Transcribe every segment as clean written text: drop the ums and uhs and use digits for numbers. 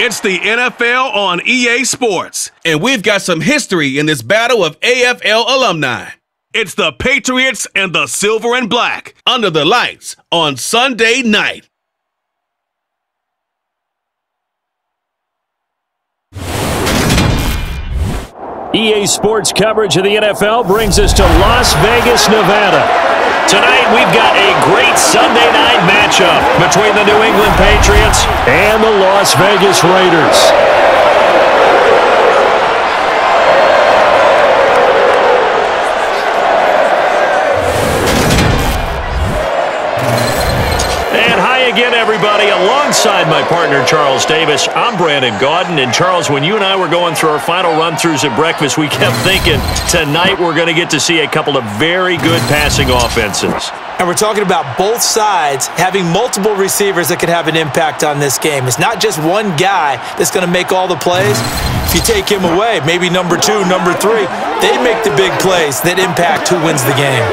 It's the NFL on EA Sports, and we've got some history in this battle of AFL alumni. It's the Patriots and the Silver and Black under the lights on Sunday night. EA Sports coverage of the NFL brings us to Las Vegas, Nevada. Tonight, we've got a great Sunday night matchup between the New England Patriots and the Las Vegas Raiders. Again, everybody, alongside my partner, Charles Davis, I'm Brandon Gaudin. And, Charles, when you and I were going through our final run-throughs at breakfast, we kept thinking tonight we're going to get to see a couple of very good passing offenses. And we're talking about both sides having multiple receivers that could have an impact on this game. It's not just one guy that's going to make all the plays. If you take him away, maybe number 2, number 3, they make the big plays that impact who wins the game.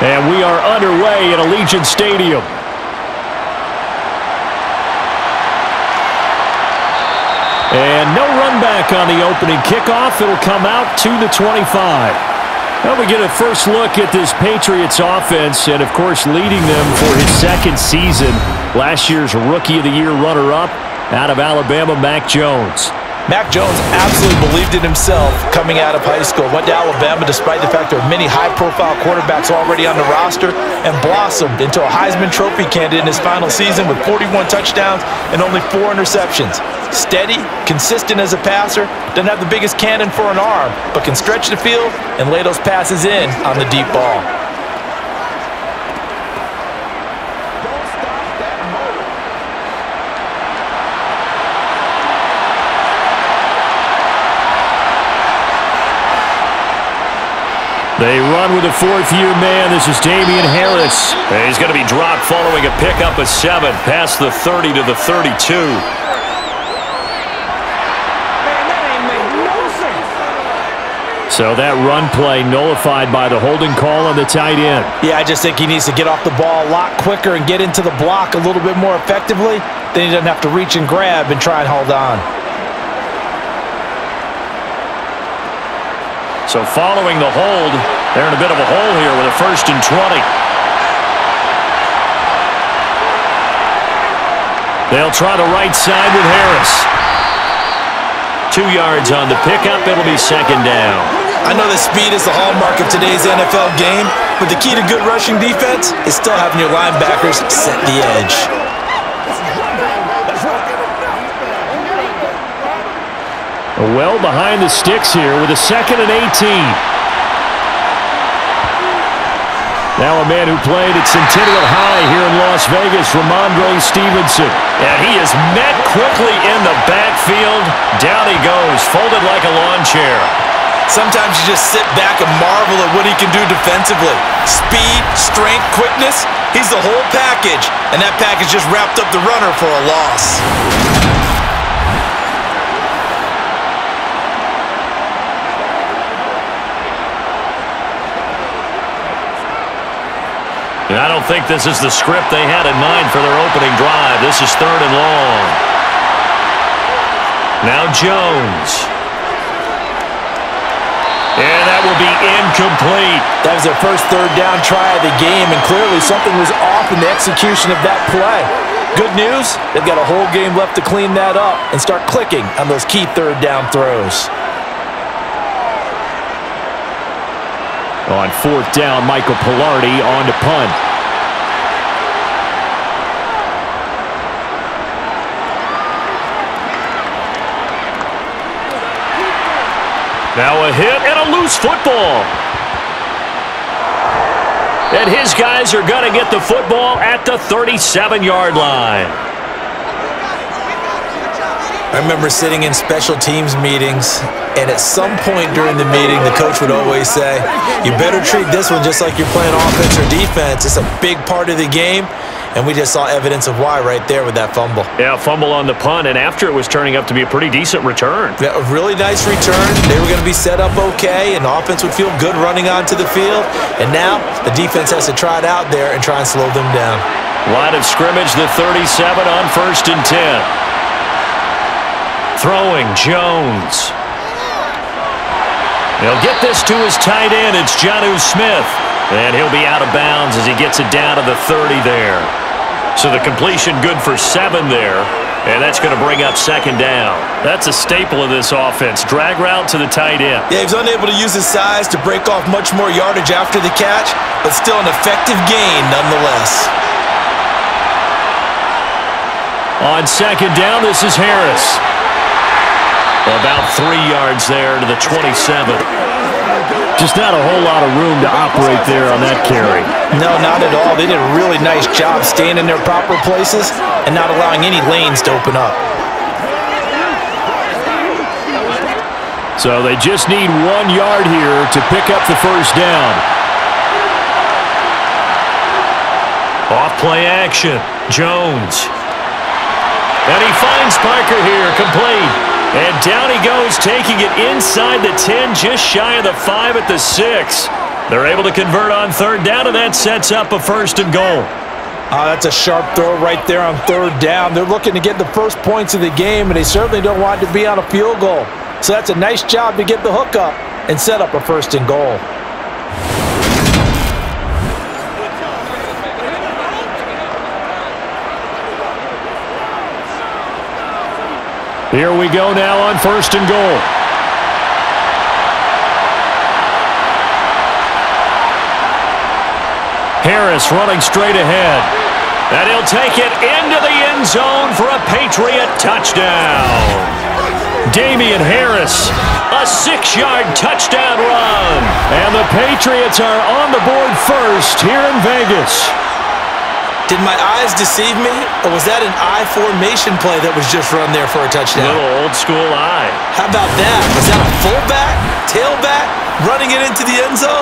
And we are underway at Allegiant Stadium. And no run back on the opening kickoff. It'll come out to the 25. Well, we get a first look at this Patriots offense, and, of course, leading them for his second season. Last year's Rookie of the Year runner-up out of Alabama, Mac Jones. Mac Jones absolutely believed in himself coming out of high school. Went to Alabama despite the fact there were many high-profile quarterbacks already on the roster and blossomed into a Heisman Trophy candidate in his final season with 41 touchdowns and only 4 interceptions. Steady, consistent as a passer, doesn't have the biggest cannon for an arm, but can stretch the field and lay those passes in on the deep ball. They run with a fourth-year man. This is Damian Harris. He's going to be dropped following a pickup of 7 past the 30 to the 32. So that run play nullified by the holding call on the tight end. Yeah, I just think he needs to get off the ball a lot quicker and get into the block a little bit more effectively. Then he doesn't have to reach and grab and try and hold on. So following the hold, they're in a bit of a hole here with a 1st and 20. They'll try the right side with Harris. 2 yards on the pickup. It'll be 2nd down. I know that speed is the hallmark of today's NFL game, but the key to good rushing defense is still having your linebackers set the edge. Well behind the sticks here with a 2nd and 18. Now a man who played at Centennial High here in Las Vegas, Ramondre Stevenson. And he is met quickly in the backfield. Down he goes, folded like a lawn chair. Sometimes you just sit back and marvel at what he can do defensively. Speed, strength, quickness, he's the whole package. And that package just wrapped up the runner for a loss. And I don't think this is the script they had in mind for their opening drive. This is 3rd and long. Now Jones. And that will be incomplete. That was their first third down try of the game, and clearly something was off in the execution of that play. Good news, they've got a whole game left to clean that up and start clicking on those key third down throws. On fourth down, Michael Pilardi on to punt. Now a hit and a loose football. And his guys are going to get the football at the 37-yard line. I remember sitting in special teams meetings, and at some point during the meeting, the coach would always say, you better treat this one just like you're playing offense or defense. It's a big part of the game. And we just saw evidence of why right there with that fumble. Yeah, fumble on the punt, and after it was turning up to be a pretty decent return. Yeah, a really nice return. They were going to be set up okay, and the offense would feel good running onto the field. And now the defense has to try it out there and try and slow them down. Line of scrimmage, the 37 on 1st and 10. Throwing, Jones. He'll get this to his tight end. It's Jonnu Smith. And he'll be out of bounds as he gets it down to the 30 there. So the completion good for 7 there. And that's going to bring up 2nd down. That's a staple of this offense. Drag route to the tight end. Yeah, he was unable to use his size to break off much more yardage after the catch, but still an effective gain nonetheless. On 2nd down, this is Harris. About 3 yards there to the 27. Just not a whole lot of room to operate there on that carry. No, not at all. They did a really nice job staying in their proper places and not allowing any lanes to open up. So they just need 1 yard here to pick up the 1st down. Off play action. Jones. And he finds Parker here, complete. And down he goes, taking it inside the 10, just shy of the 5 at the 6. They're able to convert on 3rd down, and that sets up a 1st and goal. That's a sharp throw right there on 3rd down. They're looking to get the first points of the game, and they certainly don't want it to be on a field goal. So that's a nice job to get the hook up and set up a 1st and goal. Here we go now on 1st and goal. Harris running straight ahead. And he'll take it into the end zone for a Patriot touchdown. Damian Harris, a 6-yard touchdown run. And the Patriots are on the board first here in Vegas. Did my eyes deceive me, or was that an I formation play that was just run there for a touchdown? Little old school eye. How about that? Was that a fullback, tailback, running it into the end zone?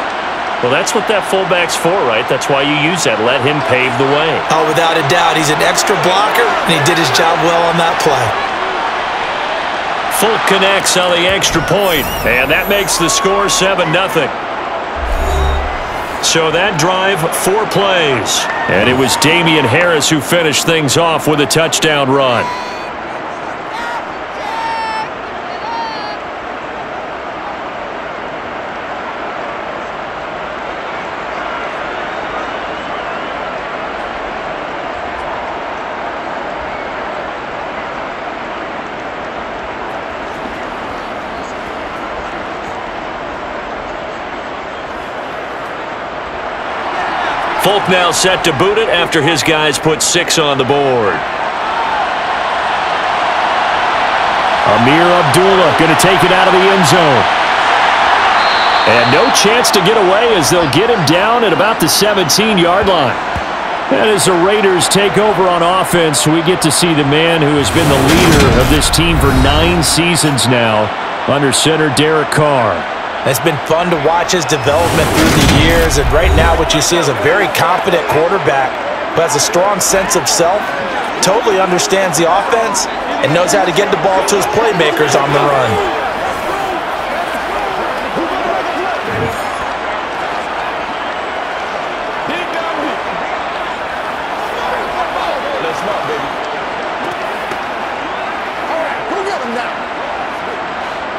Well, that's what that fullback's for, right? That's why you use that. Let him pave the way. Oh, without a doubt. He's an extra blocker, and he did his job well on that play. Fulk connects on the extra point, and that makes the score 7-0. So that drive, 4 plays. And it was Damian Harris who finished things off with a touchdown run. Fulk now set to boot it after his guys put 6 on the board. Amir Abdullah going to take it out of the end zone. And no chance to get away as they'll get him down at about the 17-yard line. And as the Raiders take over on offense, we get to see the man who has been the leader of this team for 9 seasons now, under center Derek Carr. It's been fun to watch his development through the years, and right now what you see is a very confident quarterback who has a strong sense of self, totally understands the offense, and knows how to get the ball to his playmakers on the run.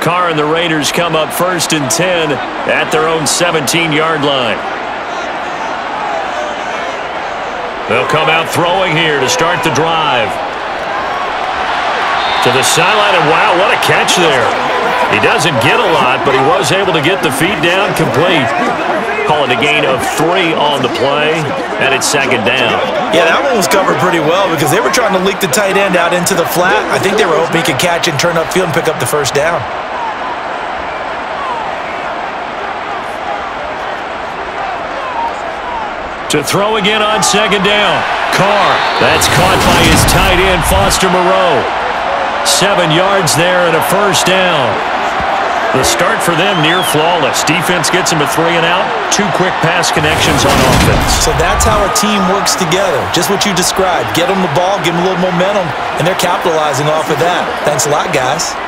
Carr and the Raiders come up 1st and 10 at their own 17-yard line. They'll come out throwing here to start the drive. To the sideline, and wow, what a catch there. He doesn't get a lot, but he was able to get the feet down complete. Call it a gain of 3 on the play, and it's 2nd down. Yeah, that one was covered pretty well because they were trying to leak the tight end out into the flat. I think they were hoping he could catch and turn upfield and pick up the 1st down. To throw again on 2nd down. Carr, that's caught by his tight end, Foster Moreau. 7 yards there and a 1st down. The start for them near flawless. Defense gets them a 3 and out. 2 quick pass connections on offense. So that's how a team works together. Just what you described. Get them the ball, give them a little momentum, and they're capitalizing off of that. Thanks a lot, guys.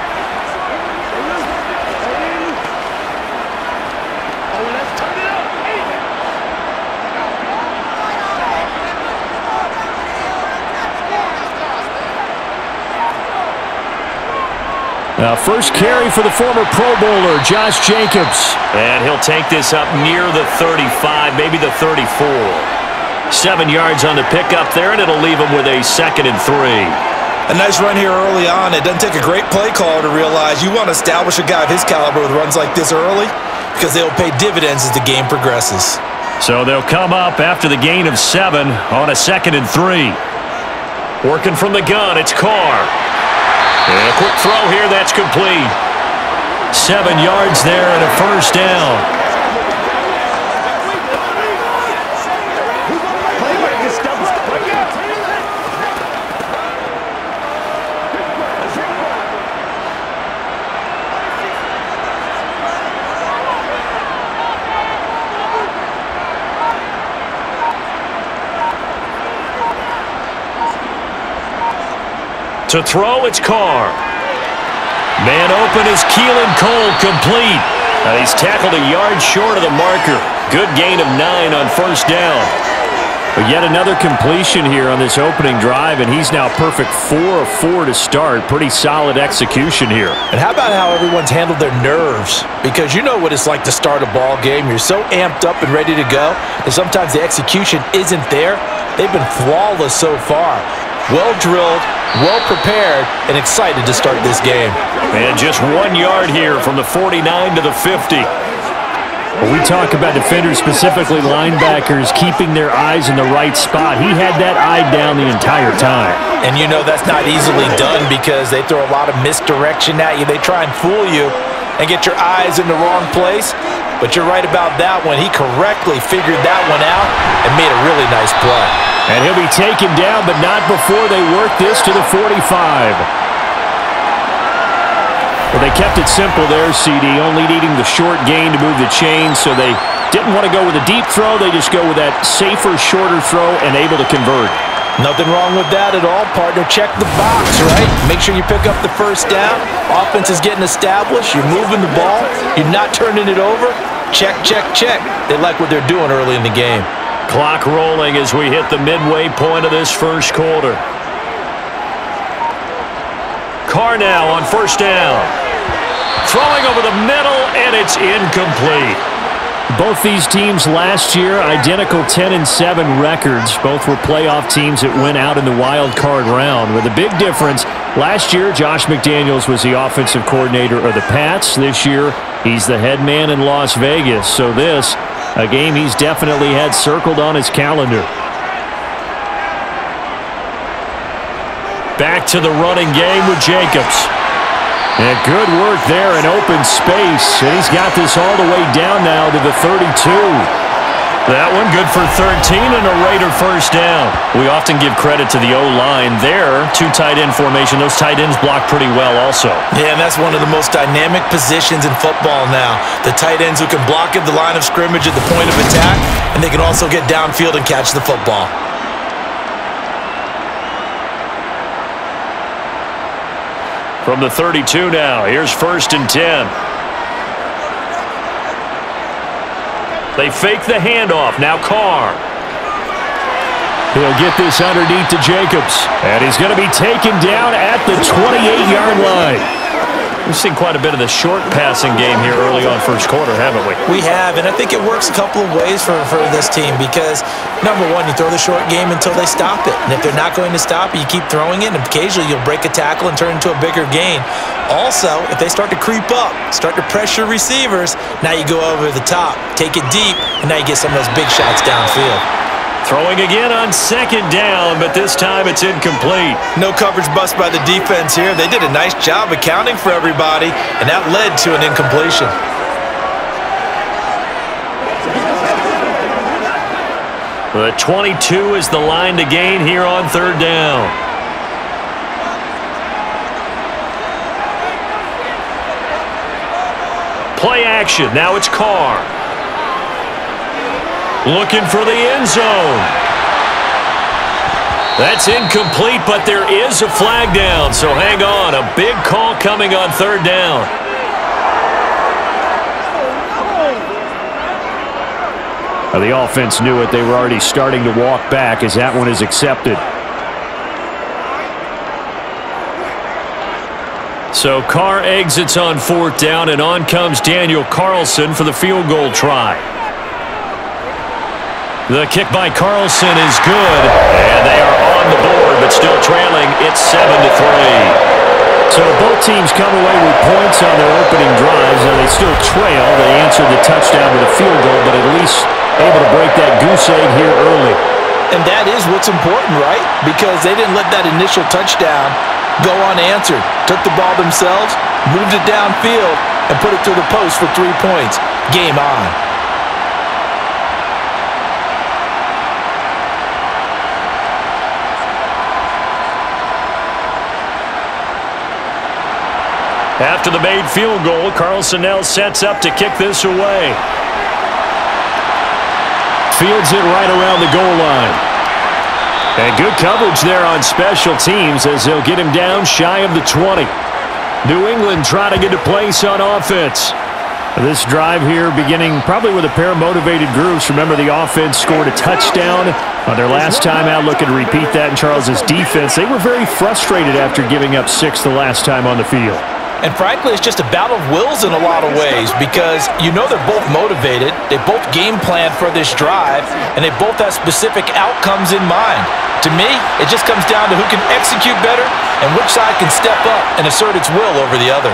Now, first carry for the former Pro Bowler, Josh Jacobs. And he'll take this up near the 35, maybe the 34. 7 yards on the pickup there, and it'll leave him with a 2nd and 3. A nice run here early on. It doesn't take a great play caller to realize you want to establish a guy of his caliber with runs like this early because they'll pay dividends as the game progresses. So they'll come up after the gain of 7 on a 2nd and 3. Working from the gun, it's Carr. And a quick throw here, that's complete. 7 yards there and a 1st down. To throw, it's Carr. Man open is Keelan Cole, complete. He's tackled a yard short of the marker. Good gain of 9 on 1st down. But yet another completion here on this opening drive, and he's now perfect 4 of 4 to start. Pretty solid execution here. And how about how everyone's handled their nerves? Because you know what it's like to start a ball game. You're so amped up and ready to go, and sometimes the execution isn't there. They've been flawless so far. Well-drilled, well-prepared, and excited to start this game. And just 1 yard here from the 49 to the 50. When we talk about defenders, specifically linebackers, keeping their eyes in the right spot, he had that eye down the entire time. And you know that's not easily done because they throw a lot of misdirection at you. They try and fool you and get your eyes in the wrong place. But you're right about that one. He correctly figured that one out and made a really nice play. And he'll be taken down, but not before they work this to the 45. Well, they kept it simple there, CD, only needing the short gain to move the chains, so they didn't want to go with a deep throw. They just go with that safer, shorter throw and able to convert. Nothing wrong with that at all, partner. Check the box, right? Make sure you pick up the 1st down. Offense is getting established. You're moving the ball. You're not turning it over. Check, check, check. They like what they're doing early in the game. Clock rolling as we hit the midway point of this first quarter. Carr now on 1st down. Throwing over the middle, and it's incomplete. Both these teams last year, identical 10-7 records. Both were playoff teams that went out in the wild card round. With a big difference, last year Josh McDaniels was the offensive coordinator of the Pats. This year, he's the head man in Las Vegas. So this, a game he's definitely had circled on his calendar. Back to the running game with Jacobs. And good work there in open space. And he's got this all the way down now to the 32. That one good for 13 and a Raider 1st down. We often give credit to the O-line there. 2 tight end formation. Those tight ends block pretty well also. Yeah, and that's one of the most dynamic positions in football now. The tight ends who can block at the line of scrimmage at the point of attack, and they can also get downfield and catch the football. From the 32 now, here's 1st and 10. They fake the handoff. Now Carr. He'll get this underneath to Jacobs. And he's going to be taken down at the 28-yard line. We've seen quite a bit of the short passing game here early on first quarter, haven't we? We have, and I think it works a couple of ways for this team because, number one, you throw the short game until they stop it. And if they're not going to stop it, you keep throwing it, and occasionally you'll break a tackle and turn it into a bigger gain. Also, if they start to creep up, start to pressure receivers, now you go over the top, take it deep, and now you get some of those big shots downfield. Throwing again on second down, but this time it's incomplete. No coverage bust by the defense here. They did a nice job accounting for everybody, and that led to an incompletion. The 22 is the line to gain here on third down. Play action. Now it's Carr. Looking for the end zone. That's incomplete, but there is a flag down, so hang on. A big call coming on third down. Well, the offense knew it. They were already starting to walk back as that one is accepted. So Carr exits on fourth down, and on comes Daniel Carlson for the field goal try. The kick by Carlson is good, and they are on the board, but still trailing. It's 7-3. So both teams come away with points on their opening drives, and they still trail. They answered the touchdown with a field goal, but at least able to break that goose egg here early. And that is what's important, right? Because they didn't let that initial touchdown go unanswered. Took the ball themselves, moved it downfield, and put it through the post for 3 points. Game on. After the made field goal, Carlson now sets up to kick this away. Fields it right around the goal line. And good coverage there on special teams as they'll get him down shy of the 20. New England trying to get a place on offense. This drive here beginning probably with a pair of motivated groups. Remember, the offense scored a touchdown on their last time out. Looking to repeat that in Charles's defense. They were very frustrated after giving up 6 the last time on the field. And frankly, it's just a battle of wills in a lot of ways because you know they're both motivated, they both game planned for this drive, and they both have specific outcomes in mind. To me, it just comes down to who can execute better and which side can step up and assert its will over the other.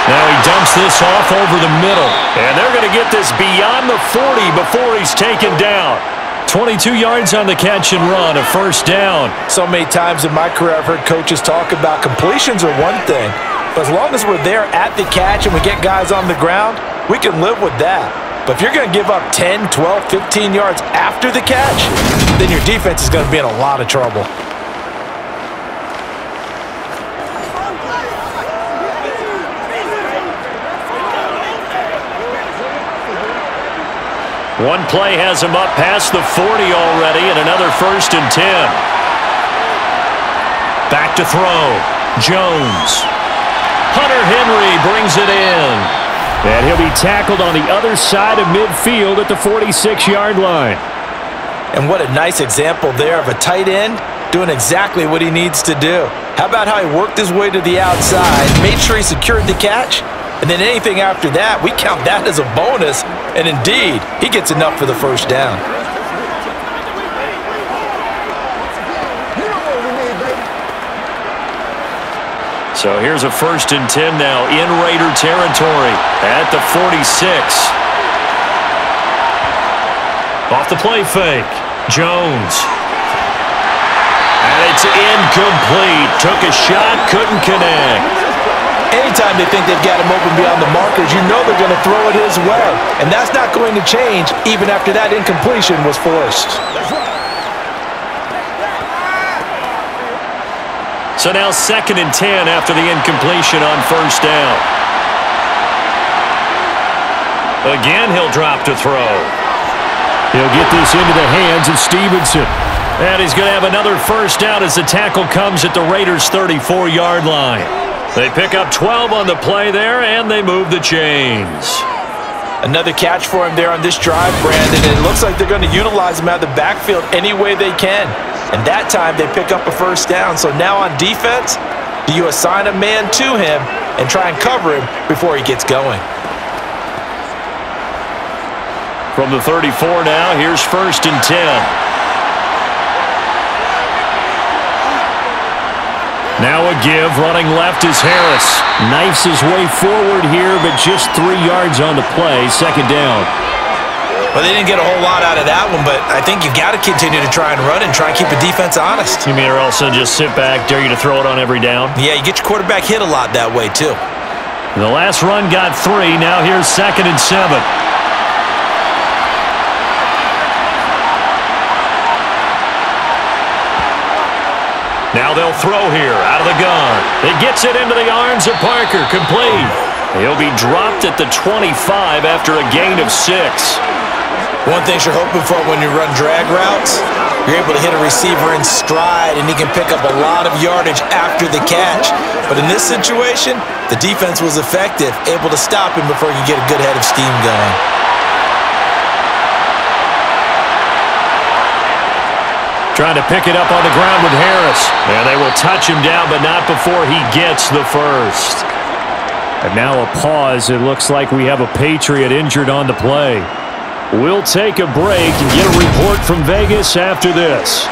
Now he dumps this off over the middle, and they're going to get this beyond the 40 before he's taken down. 22 yards on the catch and run, a first down. So many times in my career I've heard coaches talk about completions are one thing, but as long as we're there at the catch and we get guys on the ground, we can live with that. But if you're going to give up 10, 12, 15 yards after the catch, then your defense is going to be in a lot of trouble. One play has him up past the 40 already, and another 1st and 10. Back to throw. Jones. Hunter Henry brings it in. And he'll be tackled on the other side of midfield at the 46-yard line. And what a nice example there of a tight end doing exactly what he needs to do. How about how he worked his way to the outside, made sure he secured the catch, and then anything after that, we count that as a bonus. And indeed, he gets enough for the first down. So here's a 1st and 10 now in Raider territory at the 46. Off the play fake. Jones. And it's incomplete. Took a shot, couldn't connect. Anytime they think they've got him open beyond the markers, you know they're going to throw it his way. And that's not going to change even after that incompletion was forced. So now 2nd and 10 after the incompletion on first down. Again, he'll drop to throw. He'll get this into the hands of Stevenson. And he's going to have another first down as the tackle comes at the Raiders' 34-yard line. They pick up 12 on the play there, and they move the chains. Another catch for him there on this drive, Brandon. And it looks like they're going to utilize him out of the backfield any way they can. And that time, they pick up a first down. So now on defense, Do you assign a man to him and try and cover him before he gets going? From the 34 now, here's 1st and 10. Now a give, running left is Harris. Knifes his way forward here, but just 3 yards on the play, 2nd down. Well, they didn't get a whole lot out of that one, but I think you've got to continue to try and run and try and keep the defense honest. You mean or else they'll just sit back, dare you to throw it on every down? Yeah, you get your quarterback hit a lot that way, too. The last run got 3. Now here's 2nd and 7. Now they'll throw here out of the gun. It gets it into the arms of Parker. Complete. He'll be dropped at the 25 after a gain of 6. One thing you're hoping for when you run drag routes, you're able to hit a receiver in stride, and he can pick up a lot of yardage after the catch. But in this situation, the defense was effective, able to stop him before he could get a good head of steam going. Trying to pick it up on the ground with Harris. And they will touch him down, but not before he gets the first. And now a pause. It looks like we have a Patriot injured on the play. We'll take a break and get a report from Vegas after this.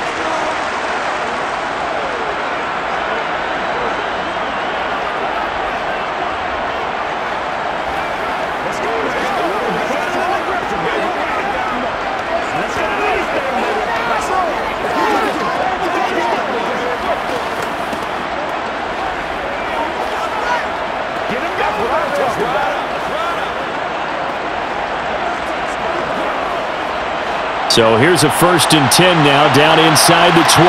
So here's a 1st and 10 now, down inside the 20.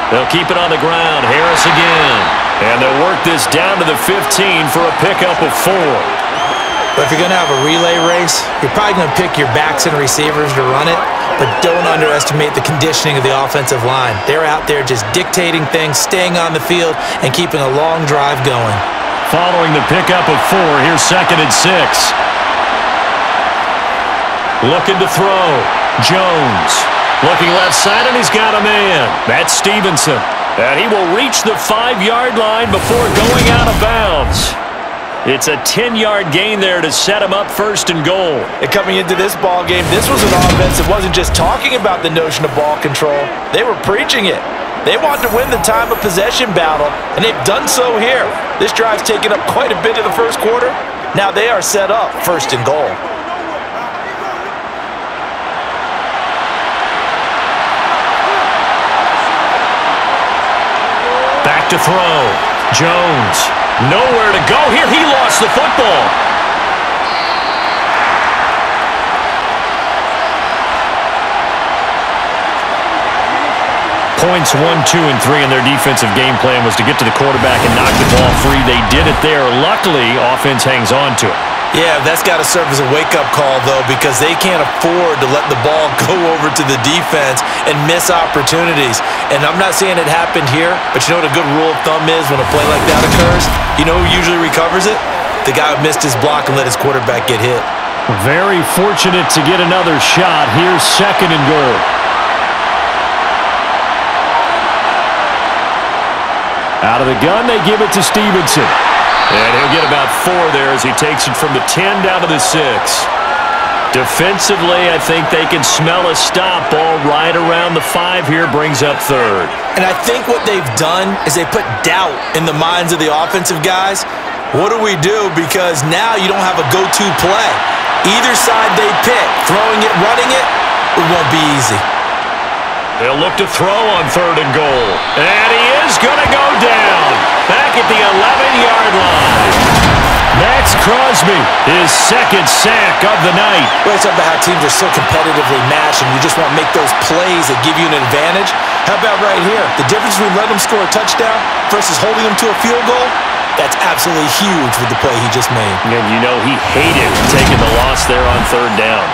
They'll keep it on the ground. Harris again. And they'll work this down to the 15 for a pickup of 4. But if you're going to have a relay race, you're probably going to pick your backs and receivers to run it, but don't underestimate the conditioning of the offensive line. They're out there just dictating things, staying on the field, and keeping a long drive going. Following the pickup of 4, here's 2nd and 6. Looking to throw. Jones. Looking left side, and he's got a man. That's Stevenson. And he will reach the 5-yard line before going out of bounds. It's a 10-yard gain there to set him up 1st and goal. And coming into this ball game, this was an offense that wasn't just talking about the notion of ball control. They were preaching it. They wanted to win the time of possession battle, and they've done so here. This drive's taken up quite a bit of the first quarter. Now they are set up 1st and goal. Back to throw. Jones. Nowhere to go here. He lost the football. Points 1, 2, and 3 in their defensive game plan was to get to the quarterback and knock the ball free. They did it there. Luckily, offense hangs on to it. Yeah, that's got to serve as a wake-up call, though, because they can't afford to let the ball go over to the defense and miss opportunities. And I'm not saying it happened here, but you know what a good rule of thumb is when a play like that occurs? You know who usually recovers it? The guy who missed his block and let his quarterback get hit. Very fortunate to get another shot. Here's 2nd and goal. Out of the gun, they give it to Stevenson. And he'll get about 4 there as he takes it from the 10 down to the 6. Defensively, I think they can smell a stop. Ball right around the 5 here, brings up 3rd. And I think what they've done is they put doubt in the minds of the offensive guys. What do we do? Because now you don't have a go-to play. Either side they pick, throwing it, running it, it won't be easy. They'll look to throw on 3rd and goal. And he is going to go down. Back at the 11-yard line. Max Crosby, his 2nd sack of the night. Well, it's about how teams are so competitively matched, and you just want to make those plays that give you an advantage. How about right here? The difference between letting them score a touchdown versus holding them to a field goal, that's absolutely huge with the play he just made. And you know he hated taking the loss there on 3rd down.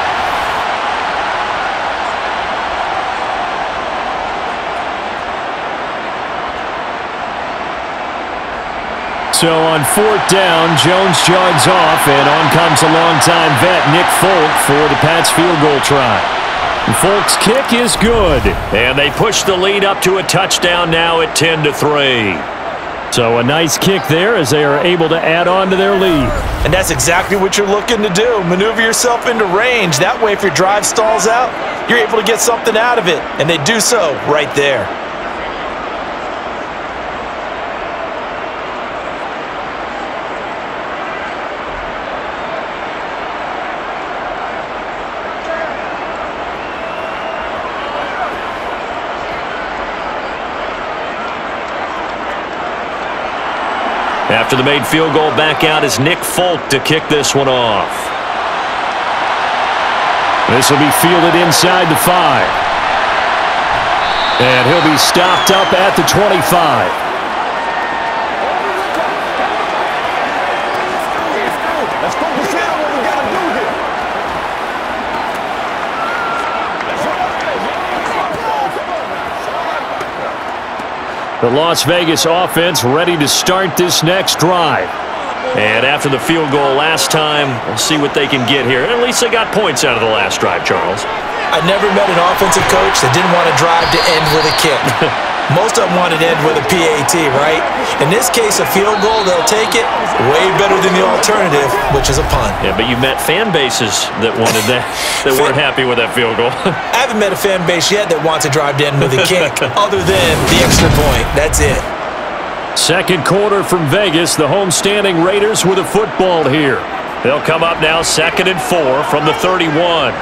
So on 4th down, Jones jogs off, and on comes a longtime vet, Nick Folk, for the Pats field goal try. Folk's kick is good, and they push the lead up to a touchdown now at 10-3. So a nice kick there as they are able to add on to their lead. And that's exactly what you're looking to do. Maneuver yourself into range. That way, if your drive stalls out, you're able to get something out of it. And they do so right there. After the made field goal, back out is Nick Folk to kick this one off. This will be fielded inside the 5. And he'll be stopped up at the 25. The Las Vegas offense ready to start this next drive. And after the field goal last time, we'll see what they can get here. At least they got points out of the last drive, Charles. I never met an offensive coach that didn't want to drive to end with a kick. Most of them wanted to end with a PAT, right? In this case, a field goal, they'll take it way better than the alternative, which is a punt. Yeah, but you've met fan bases that wanted that, that weren't happy with that field goal. I haven't met a fan base yet that wants to drive to end with a kick, other than the extra point. That's it. Second quarter from Vegas, the homestanding Raiders with a football here. They'll come up now 2nd and 4 from the 31.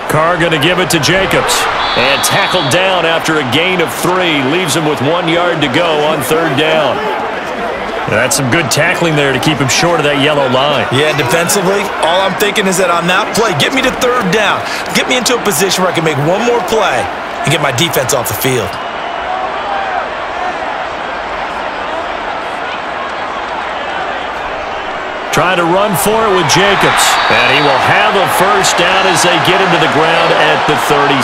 Carr going to give it to Jacobs. And tackled down after a gain of 3. Leaves him with 1 yard to go on 3rd down. That's some good tackling there to keep him short of that yellow line. Yeah, defensively, all I'm thinking is that on that play, get me to 3rd down. Get me into a position where I can make one more play and get my defense off the field. Trying to run for it with Jacobs. And he will have a first down as they get him to the ground at the 37.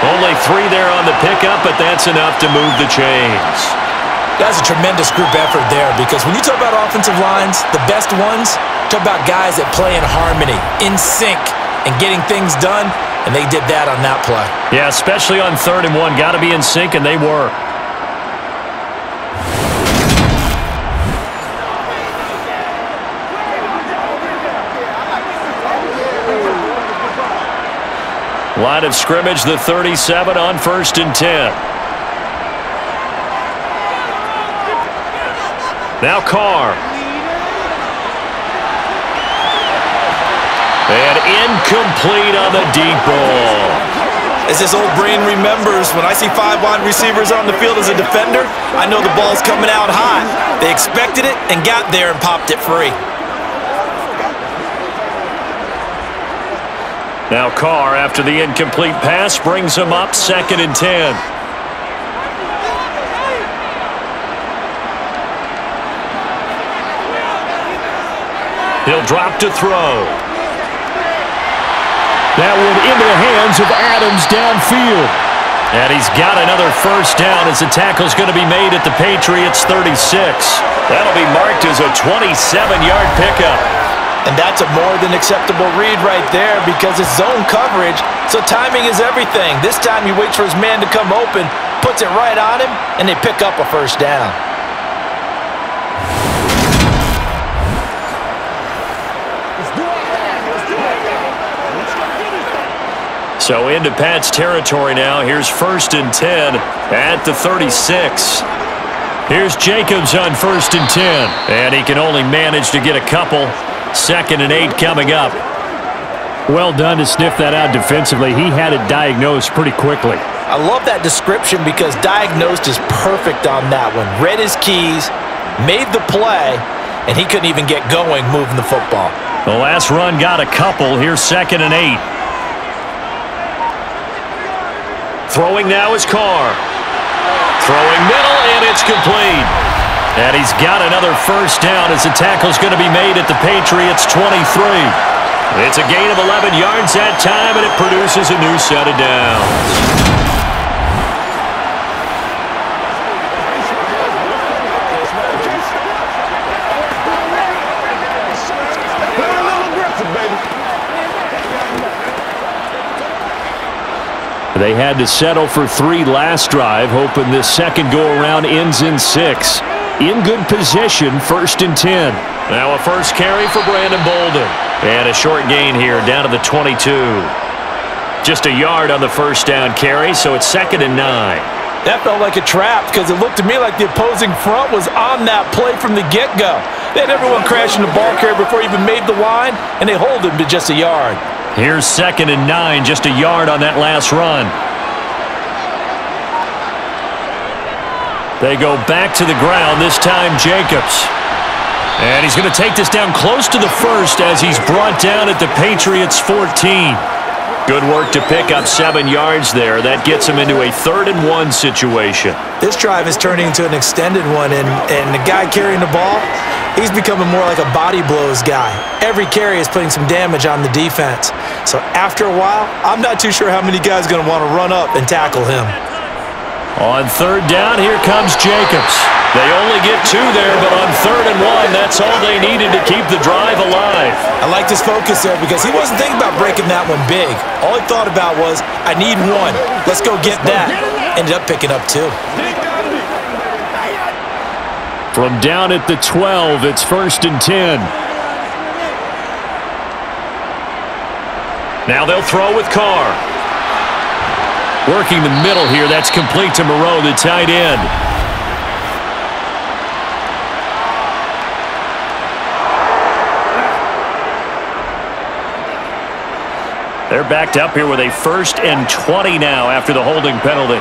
Only 3 there on the pickup, but that's enough to move the chains. That's a tremendous group effort there, because when you talk about offensive lines, the best ones, talk about guys that play in harmony, in sync, and getting things done, and they did that on that play. Yeah, especially on 3rd and 1. Got to be in sync, and they were. Line of scrimmage, the 37 on 1st and 10. Now Carr. And incomplete on the deep ball. As this old brain remembers, when I see 5 wide receivers on the field as a defender, I know the ball's coming out hot. They expected it and got there and popped it free. Now Carr, after the incomplete pass, brings him up 2nd and 10. He'll drop to throw. That one into the hands of Adams downfield. And he's got another first down as the tackle's going to be made at the Patriots 36. That'll be marked as a 27-yard pickup. And that's a more than acceptable read right there, because it's zone coverage, so timing is everything. This time he waits for his man to come open, puts it right on him, and they pick up a first down. So into Pat's territory now. Here's 1st and 10 at the 36. Here's Jacobs on 1st and 10. And he can only manage to get a couple. 2nd and 8 coming up. Well done to sniff that out defensively. He had it diagnosed pretty quickly. I love that description, because diagnosed is perfect on that one. Read his keys, made the play, and he couldn't even get going moving the football. The last run got a couple. Here's 2nd and 8. Throwing now is Carr. Throwing middle, and it's complete. And he's got another first down as the tackle's going to be made at the Patriots 23. It's a gain of 11 yards that time, and it produces a new set of downs. They had to settle for 3 last drive, hoping this second go-around ends in 6. In good position, 1st and 10. Now a first carry for Brandon Bolden. And a short gain here, down to the 22. Just a yard on the first down carry, so it's 2nd and 9. That felt like a trap because it looked to me like the opposing front was on that play from the get-go. They had everyone crashing the ball carrier before he even made the line, and they hold him to just a yard. Here's 2nd and 9, just a yard on that last run. They go back to the ground, this time Jacobs. And he's going to take this down close to the first as he's brought down at the Patriots' 14. Good work to pick up 7 yards there. That gets him into a 3rd and 1 situation. This drive is turning into an extended one, and the guy carrying the ball, he's becoming more like a body blows guy. Every carry is putting some damage on the defense. So after a while, I'm not too sure how many guys are going to want to run up and tackle him. On 3rd down, here comes Jacobs. They only get 2 there, but on 3rd and 1, that's all they needed to keep the drive alive. I like this focus there because he wasn't thinking about breaking that one big. All he thought about was, I need 1. Let's go get that. Ended up picking up 2. From down at the 12, it's 1st and 10. Now they'll throw with Carr. Working the middle here, that's complete to Moreau, the tight end. They're backed up here with a 1st and 20 now after the holding penalty.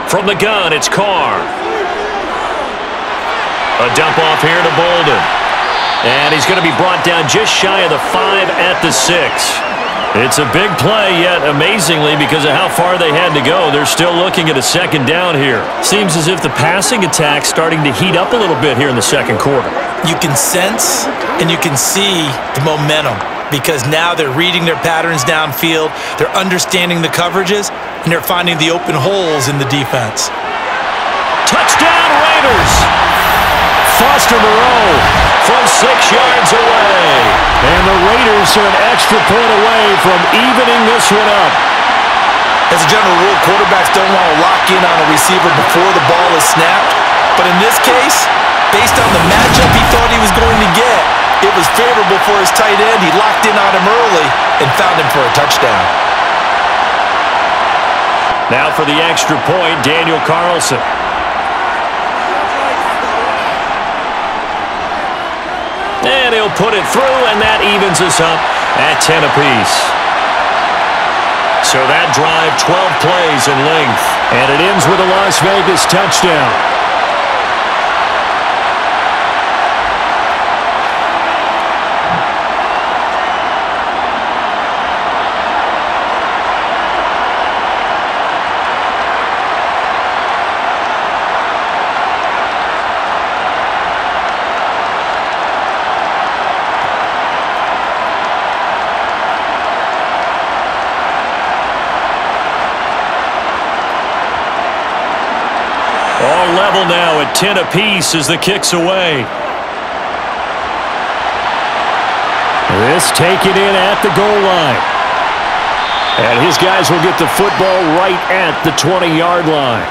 From the gun, it's Carr. A dump off here to Bolden. And he's going to be brought down just shy of the 5 at the 6. It's a big play, yet amazingly, because of how far they had to go, they're still looking at a 2nd down here. Seems as if the passing attack's starting to heat up a little bit here in the 2nd quarter. You can sense and you can see the momentum because now they're reading their patterns downfield, they're understanding the coverages, and they're finding the open holes in the defense. Touchdown, Raiders! Foster Moreau from 6 yards away. And the Raiders are an extra point away from evening this one up. As a general rule, quarterbacks don't want to lock in on a receiver before the ball is snapped. But in this case, based on the matchup he thought he was going to get, it was favorable for his tight end. He locked in on him early and found him for a touchdown. Now for the extra point, Daniel Carlson. And he'll put it through, and that evens us up at 10 apiece. So that drive, 12 plays in length. And it ends with a Las Vegas touchdown. All level now at 10 apiece as the kick's away. This taken in at the goal line. And his guys will get the football right at the 20-yard line.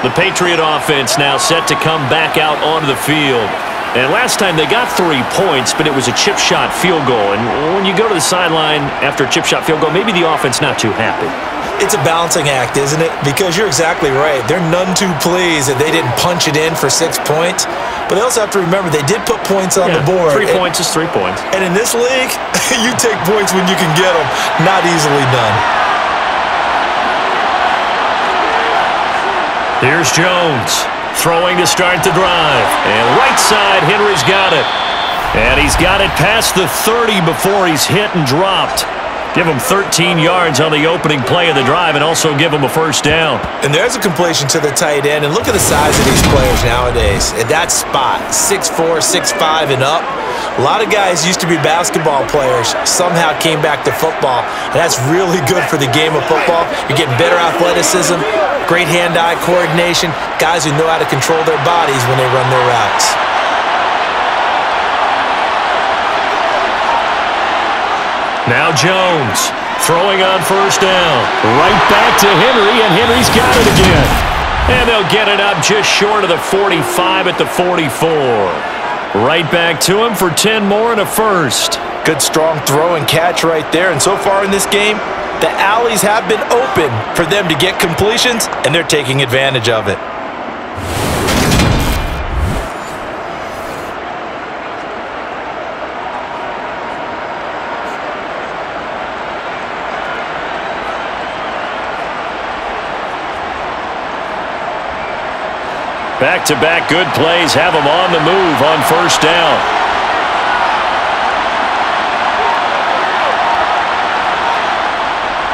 The Patriot offense now set to come back out onto the field. And last time they got 3 points, but it was a chip shot field goal. And when you go to the sideline after a chip shot field goal, maybe the offense not too happy. It's a balancing act, isn't it? Because you're exactly right. They're none too pleased that they didn't punch it in for 6 points. But they also have to remember they did put points on the board. 3 points is 3 points. And in this league, you take points when you can get them. Not easily done. Here's Jones. Throwing to start the drive. And right side, Henry's got it. And he's got it past the 30 before he's hit and dropped. Give him 13 yards on the opening play of the drive and also give him a first down. And there's a completion to the tight end. And look at the size of these players nowadays. At that spot, 6'4", 6'5", and up. A lot of guys used to be basketball players, somehow came back to football. And that's really good for the game of football. You're getting better athleticism, great hand-eye coordination, guys who know how to control their bodies when they run their routes. Now Jones throwing on first down. Right back to Henry, and Henry's got it again. And they'll get it up just short of the 45 at the 44. Right back to him for 10 more and a first. Good strong throw and catch right there. And so far in this game, the alleys have been open for them to get completions, and they're taking advantage of it. Back-to-back good plays have them on the move on first down.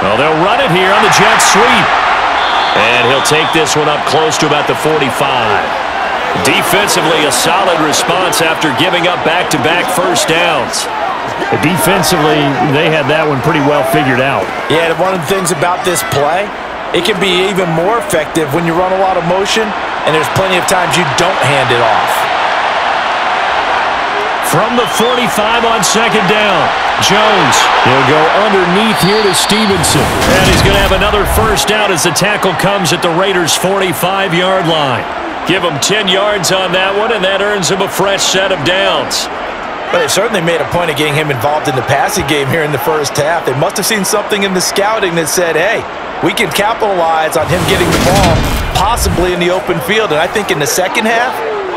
Well, they'll run it here on the jet sweep. And he'll take this one up close to about the 45. Defensively, a solid response after giving up back-to-back first downs. Defensively, they had that one pretty well figured out. Yeah, one of the things about this play, it can be even more effective when you run a lot of motion, and there's plenty of times you don't hand it off. From the 45 on second down, Jones. He'll go underneath here to Stevenson. And he's going to have another first down as the tackle comes at the Raiders' 45-yard line. Give him 10 yards on that one, and that earns him a fresh set of downs. But they certainly made a point of getting him involved in the passing game here in the first half. They must have seen something in the scouting that said, hey, we can capitalize on him getting the ball, possibly in the open field. And I think in the second half,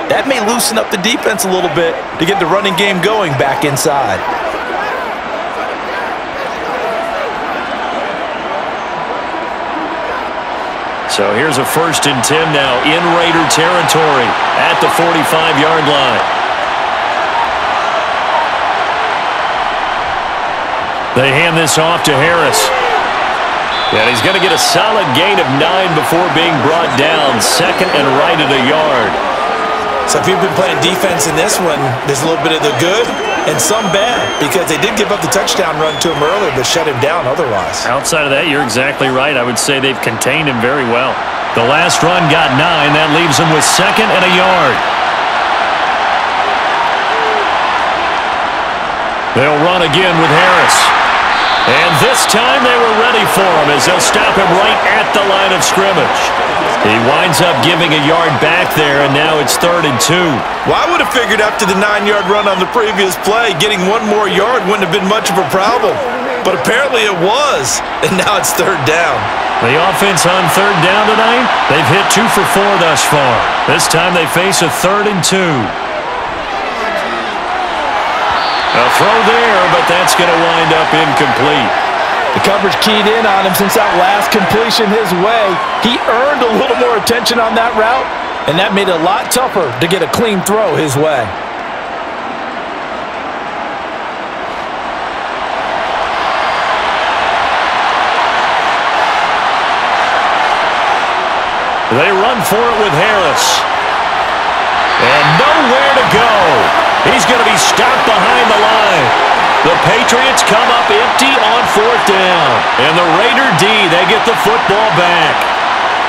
that may loosen up the defense a little bit to get the running game going back inside. So here's a 1st and 10 now in Raider territory at the 45-yard line. They hand this off to Harris. And he's going to get a solid gain of 9 before being brought down. 2nd and right at a yard. So if you've been playing defense in this one, there's a little bit of the good and some bad, because they did give up the touchdown run to him earlier but shut him down otherwise. Outside of that, you're exactly right. I would say they've contained him very well. The last run got 9. That leaves him with 2nd and a yard. They'll run again with Harris. And this time they were ready for him as they'll stop him right at the line of scrimmage. He winds up giving a yard back there, and now it's 3rd and 2. Well, I would have figured after the 9-yard run on the previous play, getting 1 more yard wouldn't have been much of a problem. But apparently it was, and now it's 3rd down. The offense on 3rd down tonight, they've hit 2 for 4 thus far. This time they face a 3rd and 2. A throw there, but that's going to wind up incomplete. The coverage keyed in on him since that last completion his way. He earned a little more attention on that route, and that made it a lot tougher to get a clean throw his way. They run for it with Harris. And nowhere to go. He's going to be stopped behind the line. The Patriots come up empty on 4th down. And the Raider D, they get the football back.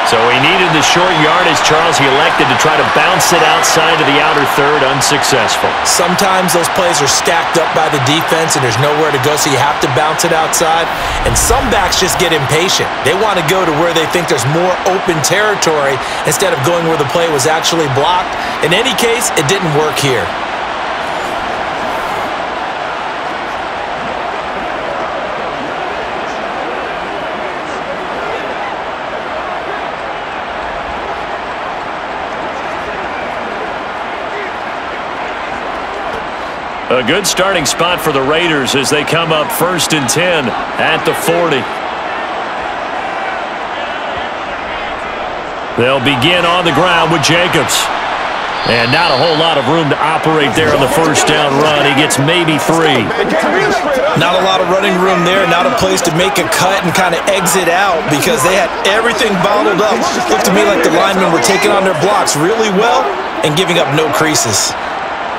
So he needed the short yardage, Charles. He elected to try to bounce it outside of the outer third, unsuccessful. Sometimes those plays are stacked up by the defense and there's nowhere to go, so you have to bounce it outside. And some backs just get impatient. They want to go to where they think there's more open territory instead of going where the play was actually blocked. In any case, it didn't work here. A good starting spot for the Raiders as they come up 1st and 10 at the 40. They'll begin on the ground with Jacobs. And not a whole lot of room to operate there on the 1st down run. He gets maybe 3. Not a lot of running room there, not a place to make a cut and kind of exit out because they had everything bottled up. Looked to me like the linemen were taking on their blocks really well and giving up no creases.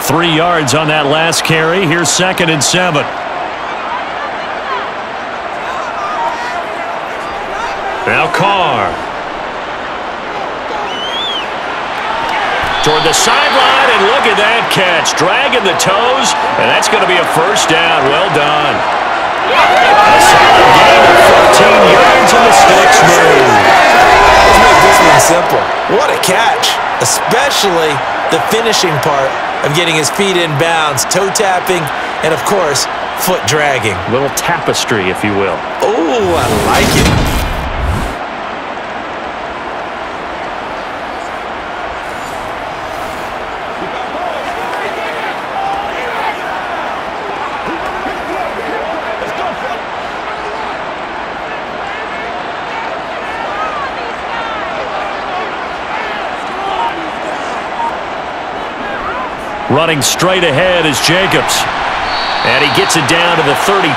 3 yards on that last carry. Here's 2nd and 7. Now Carr. Toward the sideline, and look at that catch. Dragging the toes, and that's going to be a 1st down. Well done. yards and the sticks move. Let's make this one simple. What a catch, especially the finishing part of getting his feet in bounds, toe tapping, and of course, foot dragging. Little tapestry, if you will. Oh, I like it. Running straight ahead is Jacobs. And he gets it down to the 32.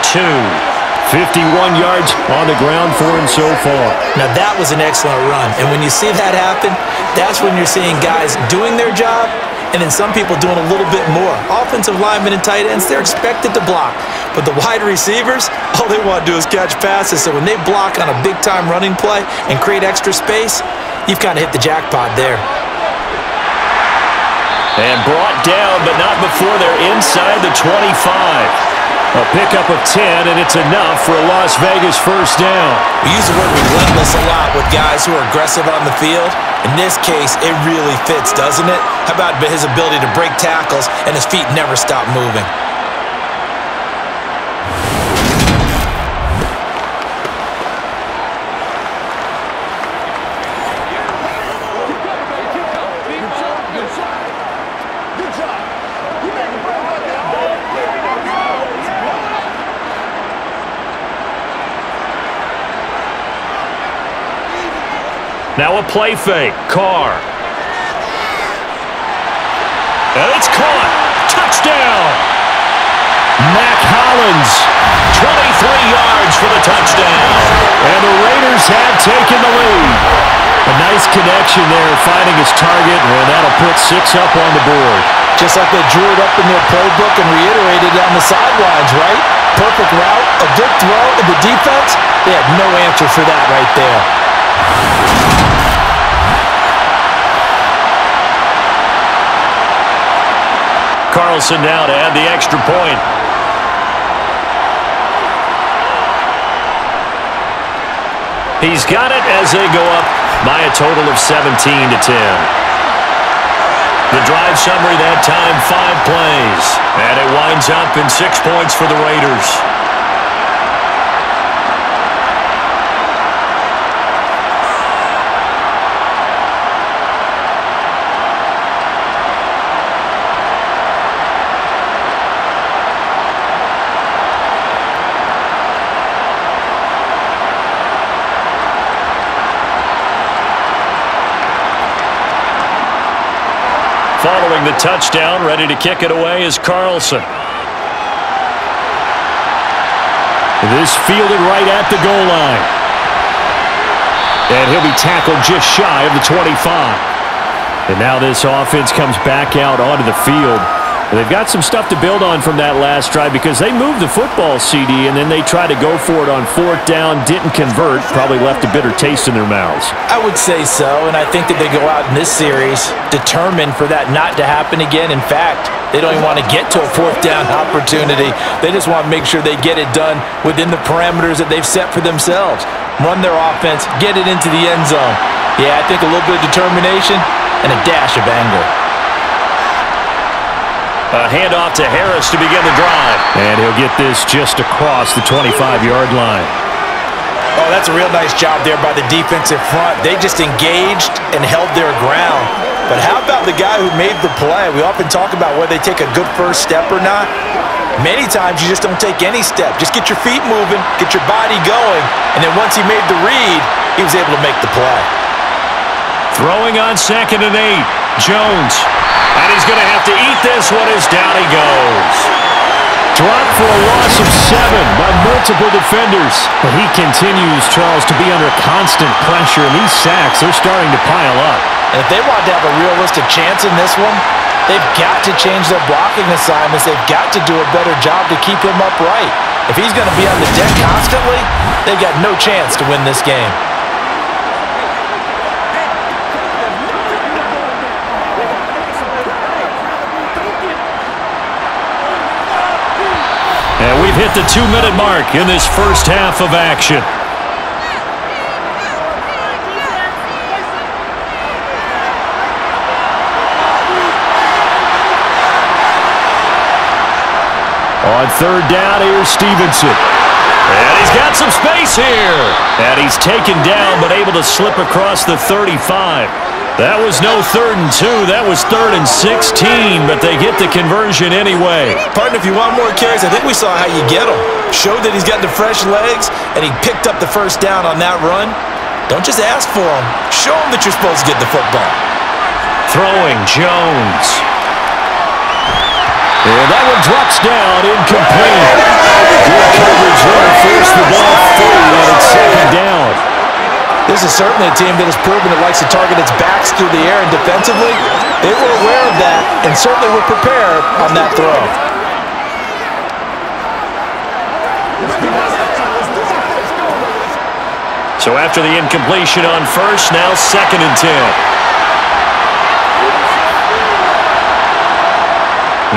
51 yards on the ground for him so far. Now that was an excellent run. And when you see that happen, that's when you're seeing guys doing their job and then some people doing a little bit more. Offensive linemen and tight ends, they're expected to block. But the wide receivers, all they want to do is catch passes. So when they block on a big-time running play and create extra space, you've kind of hit the jackpot there. And brought down, but not before they're inside the 25. A pickup of 10, and it's enough for a Las Vegas first down. We use the word relentless a lot with guys who are aggressive on the field. In this case, it really fits, doesn't it? How about his ability to break tackles and his feet never stop moving? Now a play fake. Carr. And it's caught. Touchdown. Mac Hollins. 23 yards for the touchdown. And the Raiders have taken the lead. A nice connection there, finding his target, and that'll put 6 up on the board. Just like they drew it up in their playbook and reiterated it on the sidelines, right? Perfect route, a good throw, and the defense, they had no answer for that right there. Carlson now to add the extra point. He's got it as they go up by a total of 17-10. The drive summary that time, 5 plays. And it winds up in 6 points for the Raiders. Following the touchdown, ready to kick it away is Carlson. This fielded right at the goal line. And he'll be tackled just shy of the 25. And now this offense comes back out onto the field. And they've got some stuff to build on from that last drive because they moved the football, CD, and then they tried to go for it on 4th down, didn't convert, probably left a bitter taste in their mouths. I would say so, and I think that they go out in this series determined for that not to happen again. In fact, they don't even want to get to a 4th down opportunity. They just want to make sure they get it done within the parameters that they've set for themselves. Run their offense, get it into the end zone. Yeah, I think a little bit of determination and a dash of anger. A handoff to Harris to begin the drive. And he'll get this just across the 25-yard line. Oh, that's a real nice job there by the defensive front. They just engaged and held their ground. But how about the guy who made the play? We often talk about whether they take a good first step or not. Many times you just don't take any step. Just get your feet moving, get your body going, and then once he made the read, he was able to make the play. Throwing on 2nd and 8, Jones. And he's going to have to eat this one as down he goes. Dropped for a loss of 7 by multiple defenders. But he continues, Charles, to be under constant pressure, and these sacks, they're starting to pile up. And if they want to have a realistic chance in this one, they've got to change their blocking assignments. They've got to do a better job to keep him upright. If he's going to be on the deck constantly, they've got no chance to win this game. And we've hit the 2-minute mark in this first half of action. On third down, here's Stevenson. And he's got some space here. And he's taken down, but able to slip across the 35. That was no 3rd and 2. That was 3rd and 16, but they get the conversion anyway. Partner, if you want more carries, I think we saw how you get them. Showed that he's got the fresh legs, and he picked up the first down on that run. Don't just ask for them. Show them that you're supposed to get the football. Throwing, Jones. And that one drops down, incomplete. Good coverage there, forced the ball free, and it's 2nd down. This is certainly a team that has proven it likes to target its backs through the air, and defensively, they were aware of that and certainly were prepared on that throw. So after the incompletion on first, now 2nd and 10.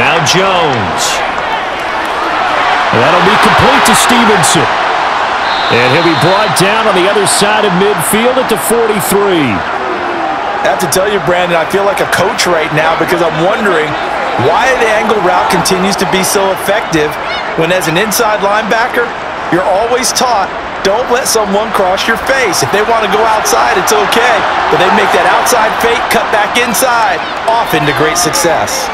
Now Jones. That'll be complete to Stevenson. And he'll be brought down on the other side of midfield at the 43. I have to tell you, Brandon, I feel like a coach right now because I'm wondering why the angle route continues to be so effective when as an inside linebacker, you're always taught, don't let someone cross your face. If they want to go outside, it's okay. But they make that outside fake, cut back inside, off into great success.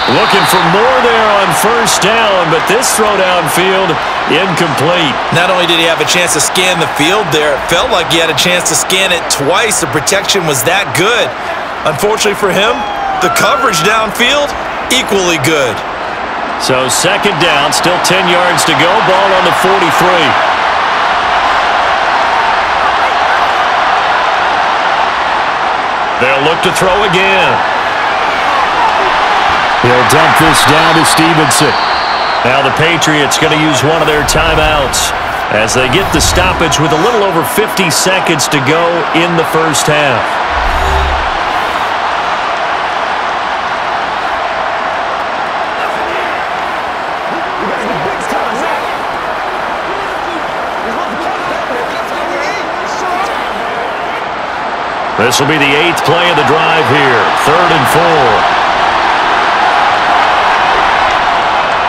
Looking for more there on first down, but this throw downfield, incomplete. Not only did he have a chance to scan the field there, it felt like he had a chance to scan it twice. The protection was that good. Unfortunately for him, the coverage downfield, equally good. So 2nd down, still 10 yards to go, ball on the 43. They'll look to throw again. He'll dump this down to Stevenson. Now the Patriots going to use one of their timeouts as they get the stoppage with a little over 50 seconds to go in the first half. This will be the 8th play of the drive here. 3rd and 4.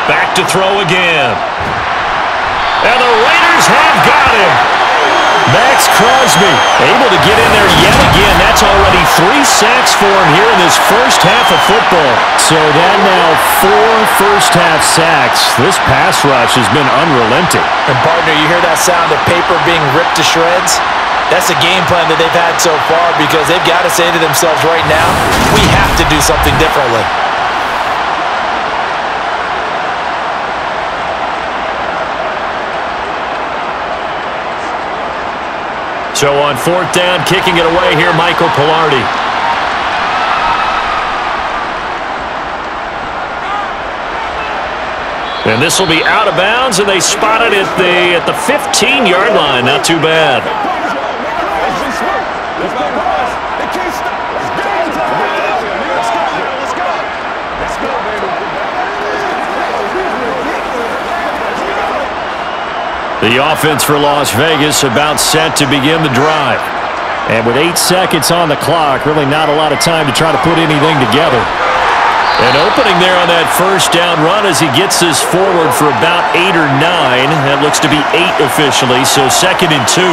Back to throw again. And the Raiders have got him. Max Crosby able to get in there yet again. That's already 3 sacks for him here in this first half of football. So that now 4 first-half sacks. This pass rush has been unrelenting. And, partner, you hear that sound of paper being ripped to shreds? That's the game plan that they've had so far because they've got to say to themselves right now, we have to do something differently. So on 4th down, kicking it away here, Michael Pilardi. And this will be out of bounds, and they spot it at the 15-yard line. Not too bad. The offense for Las Vegas about set to begin the drive. And with 8 seconds on the clock, really not a lot of time to try to put anything together. An opening there on that first down run as he gets this forward for about 8 or 9. That looks to be 8 officially, so 2nd and 2.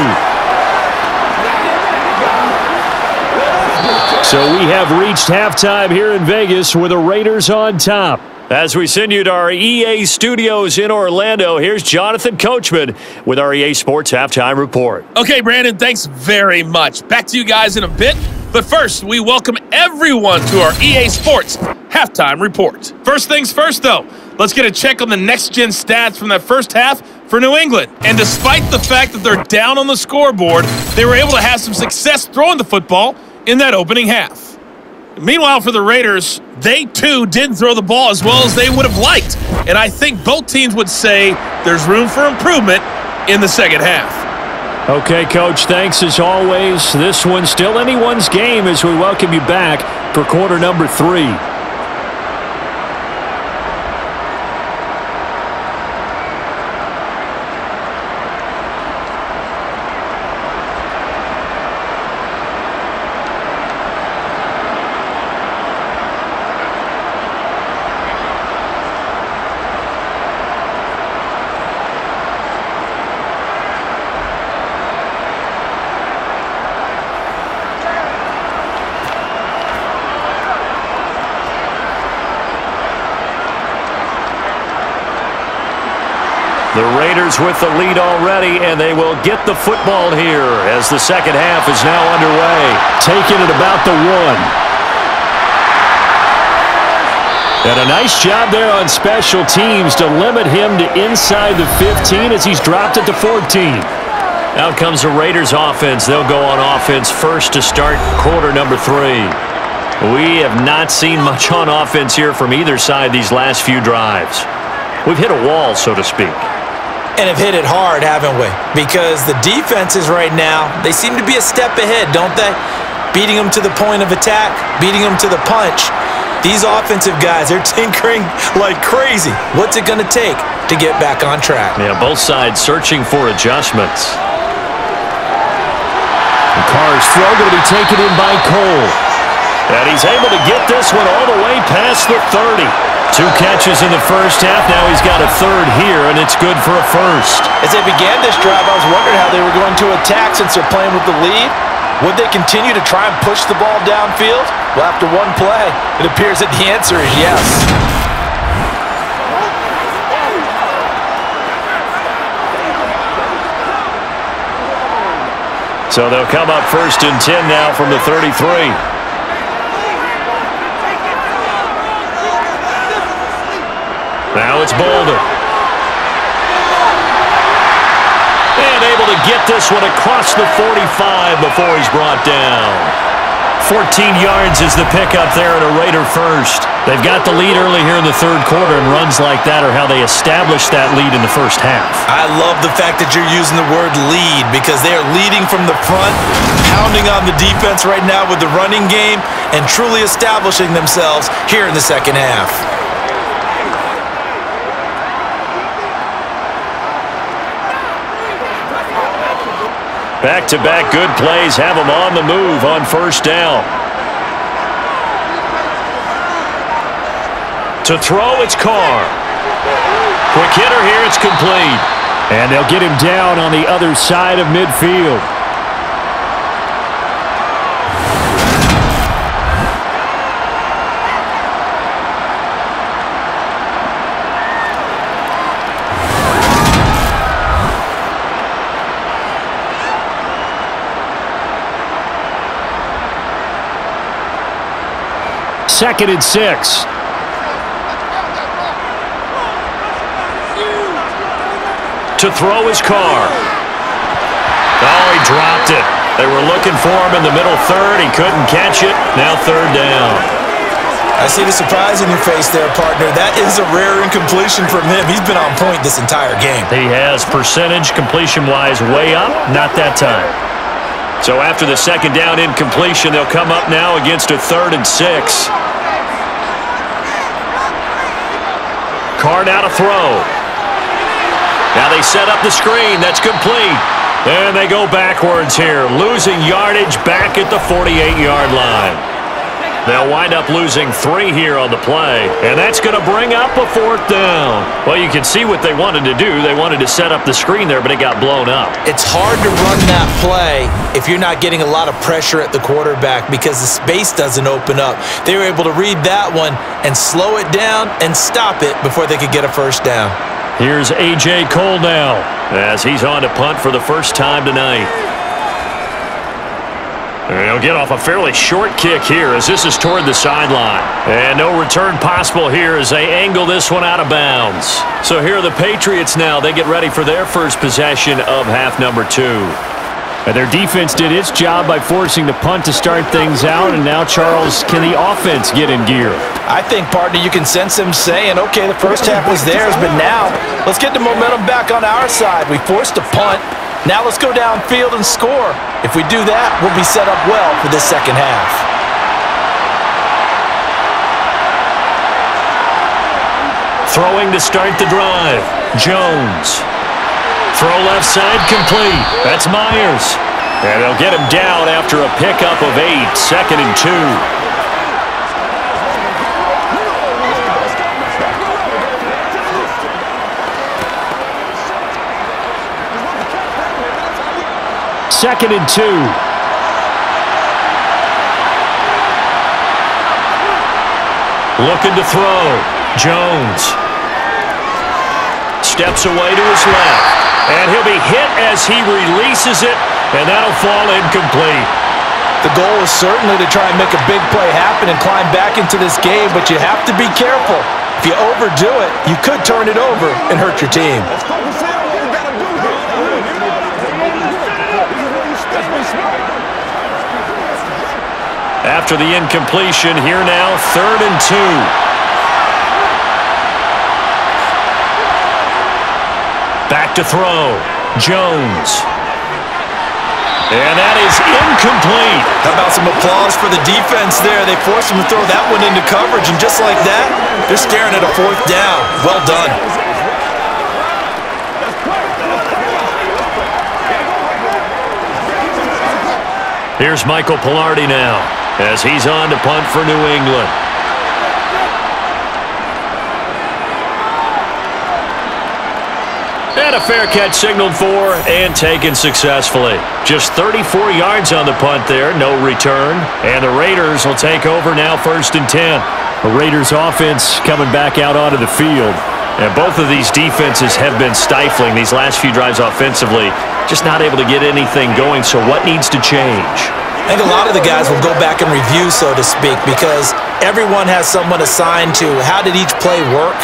So we have reached halftime here in Vegas with the Raiders on top. As we send you to our EA studios in Orlando, here's Jonathan Coachman with our EA Sports Halftime Report. Okay, Brandon, thanks very much. Back to you guys in a bit. But first, we welcome everyone to our EA Sports Halftime Report. First things first, though, let's get a check on the next-gen stats from that first half for New England. And despite the fact that they're down on the scoreboard, they were able to have some success throwing the football in that opening half. Meanwhile, for the Raiders, they too didn't throw the ball as well as they would have liked. And I think both teams would say there's room for improvement in the second half. Okay, Coach, thanks as always. This one's still anyone's game as we welcome you back for quarter number 3. Raiders with the lead already, and they will get the football here as the second half is now underway. Taking it about the 1. And a nice job there on special teams to limit him to inside the 15 as he's dropped it to 14. Out comes the Raiders offense. They'll go on offense first to start quarter number 3. We have not seen much on offense here from either side these last few drives. We've hit a wall, so to speak. And have hit it hard, haven't we? Because the defenses right now, they seem to be a step ahead, don't they? Beating them to the point of attack, beating them to the punch. These offensive guys, they're tinkering like crazy. What's it going to take to get back on track? Yeah, both sides searching for adjustments. The Carr's throw going to be taken in by Cole. And he's able to get this one all the way past the 30. 2 catches in the first half. Now he's got a third here, and it's good for a first. As they began this drive, I was wondering how they were going to attack since they're playing with the lead. Would they continue to try and push the ball downfield? Well, after one play, it appears that the answer is yes. So they'll come up 1st and 10 now from the 33. Now it's Boulder. And able to get this one across the 45 before he's brought down. 14 yards is the pickup there, and a Raider first. They've got the lead early here in the third quarter, and runs like that are how they establish that lead in the first half. I love the fact that you're using the word lead because they are leading from the front, pounding on the defense right now with the running game, and truly establishing themselves here in the second half. Back-to-back good plays have them on the move on first down. To throw, it's Carr. Quick hitter here, it's complete. And they'll get him down on the other side of midfield. Second and 6. To throw his Carr. Oh, he dropped it. They were looking for him in the middle third. He couldn't catch it. Now third down. I see the surprise in your face there, partner. That is a rare incompletion from him. He's been on point this entire game. He has percentage completion-wise way up. Not that time. So after the second down incompletion, they'll come up now against a 3rd and 6. Carr now to throw. Now they set up the screen. That's complete. And they go backwards here, losing yardage back at the 48-yard line. They'll wind up losing 3 here on the play, and that's going to bring up a 4th down. Well, you can see what they wanted to do. They wanted to set up the screen there, but it got blown up. It's hard to run that play if you're not getting a lot of pressure at the quarterback because the space doesn't open up. They were able to read that one and slow it down and stop it before they could get a first down. Here's A.J. Cole now as he's on to punt for the first time tonight. He'll get off a fairly short kick here as this is toward the sideline. And no return possible here as they angle this one out of bounds. So here are the Patriots now. They get ready for their first possession of half number 2. And their defense did its job by forcing the punt to start things out. And now, Charles, can the offense get in gear? I think, partner, you can sense them saying, okay, the first half was theirs, but now let's get the momentum back on our side. We forced a punt. Now let's go downfield and score. If we do that, we'll be set up well for this second half. Throwing to start the drive. Jones. Throw left side complete. That's Myers. And they'll get him down after a pickup of 8. 2nd and 2. Second and 2. Looking to throw. Jones. steps away to his left. And he'll be hit as he releases it, and that'll fall incomplete. The goal is certainly to try and make a big play happen and climb back into this game, but you have to be careful. If you overdo it, you could turn it over and hurt your team. After the incompletion, here now, 3rd and 2. Back to throw. Jones. And that is incomplete. How about some applause for the defense there? They forced him to throw that one into coverage, and just like that, they're staring at a 4th down. Well done. Here's Michael Pilardi now, as he's on to punt for New England. And a fair catch signaled for and taken successfully. Just 34 yards on the punt there, no return. And the Raiders will take over now, 1st and 10. The Raiders offense coming back out onto the field. And both of these defenses have been stifling these last few drives offensively. Just not able to get anything going, so what needs to change? I think a lot of the guys will go back and review, so to speak, because everyone has someone assigned to how did each play work.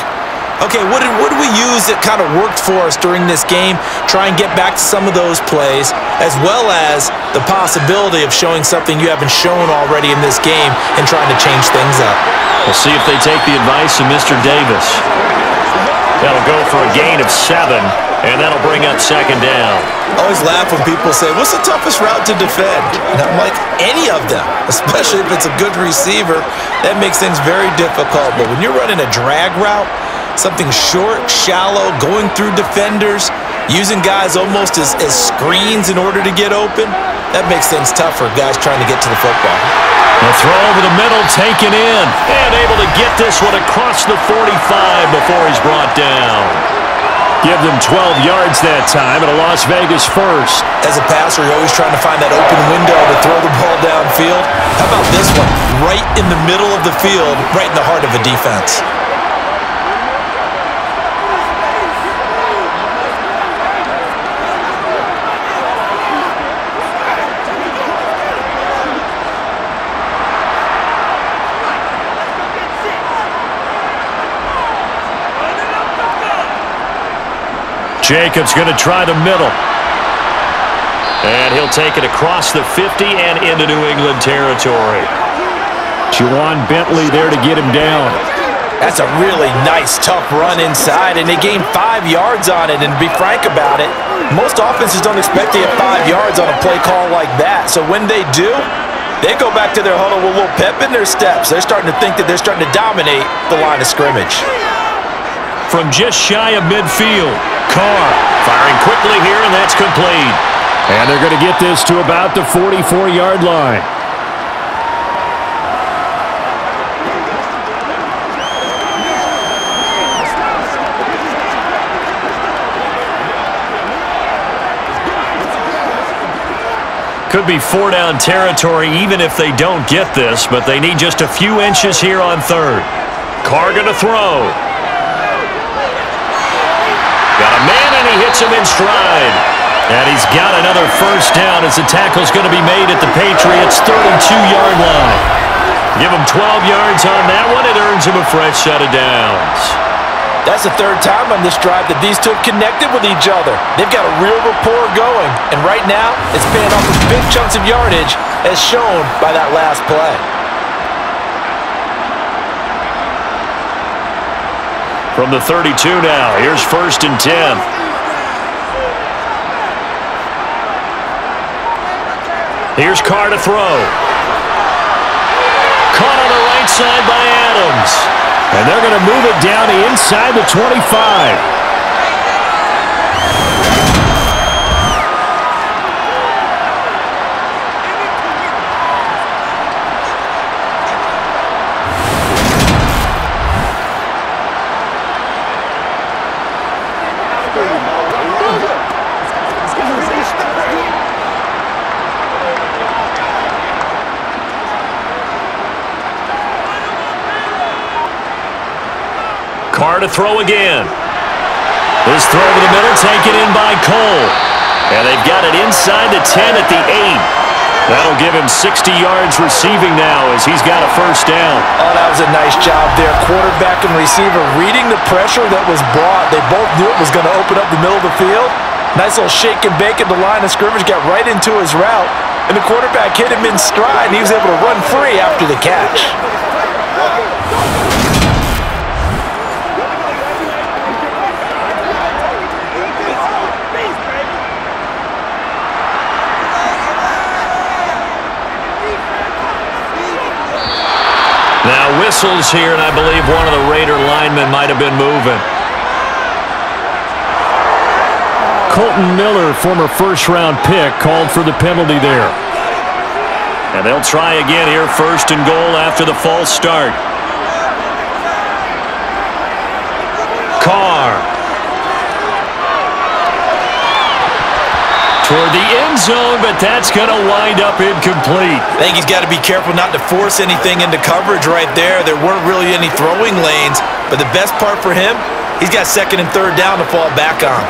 Okay, what did we use that kind of worked for us during this game? Try and get back to some of those plays, as well as the possibility of showing something you haven't shown already in this game and trying to change things up. We'll see if they take the advice of Mr. Davis. That'll go for a gain of 7, and that'll bring up 2nd down. I always laugh when people say, what's the toughest route to defend? And I'm like, any of them, especially if it's a good receiver. That makes things very difficult. But when you're running a drag route, something short, shallow, going through defenders, using guys almost as screens in order to get open, that makes things tough for guys trying to get to the football. The throw over the middle, taken in, and able to get this one across the 45 before he's brought down. Give them 12 yards that time at a Las Vegas 1st. As a passer, you're always trying to find that open window to throw the ball downfield. How about this one? Right in the middle of the field, right in the heart of a defense. Jacobs going to try the middle. And he'll take it across the 50 and into New England territory. Juwan Bentley there to get him down. That's a really nice, tough run inside, and they gained 5 yards on it. And to be frank about it, most offenses don't expect to get 5 yards on a play call like that. So when they do, they go back to their huddle with a little pep in their steps. They're starting to think that they're starting to dominate the line of scrimmage. From just shy of midfield, Carr firing quickly here, and that's complete. And they're going to get this to about the 44-yard line. Could be 4-down territory even if they don't get this, but they need just a few inches here on 3rd. Carr going to throw. Got a man, and he hits him in stride. And he's got another 1st down as the tackle's going to be made at the Patriots' 32-yard line. Give him 12 yards on that one. It earns him a fresh set of downs. That's the 3rd time on this drive that these two have connected with each other. They've got a real rapport going. And right now, it's paying off with big chunks of yardage, as shown by that last play. From the 32 now, here's 1st and 10. Here's Carr to throw. Caught on the right side by Adams. And they're going to move it down inside the 25. Carr to throw again. This throw over the middle taken in by Cole. And they've got it inside the 10 at the 8. That'll give him 60 yards receiving now as he's got a first down. Oh, that was a nice job there. Quarterback and receiver reading the pressure that was brought. They both knew it was going to open up the middle of the field. Nice little shake and bake at the line of scrimmage, got right into his route. And the quarterback hit him in stride, and he was able to run free after the catch. Now whistles here, and I believe one of the Raider linemen might have been moving. Colton Miller, former first-round pick, called for the penalty there. And they'll try again here, first and goal after the false start. Carr. Toward the end zone, but that's going to wind up incomplete. I think he's got to be careful not to force anything into coverage right there. There weren't really any throwing lanes, but the best part for him, he's got second and third down to fall back on.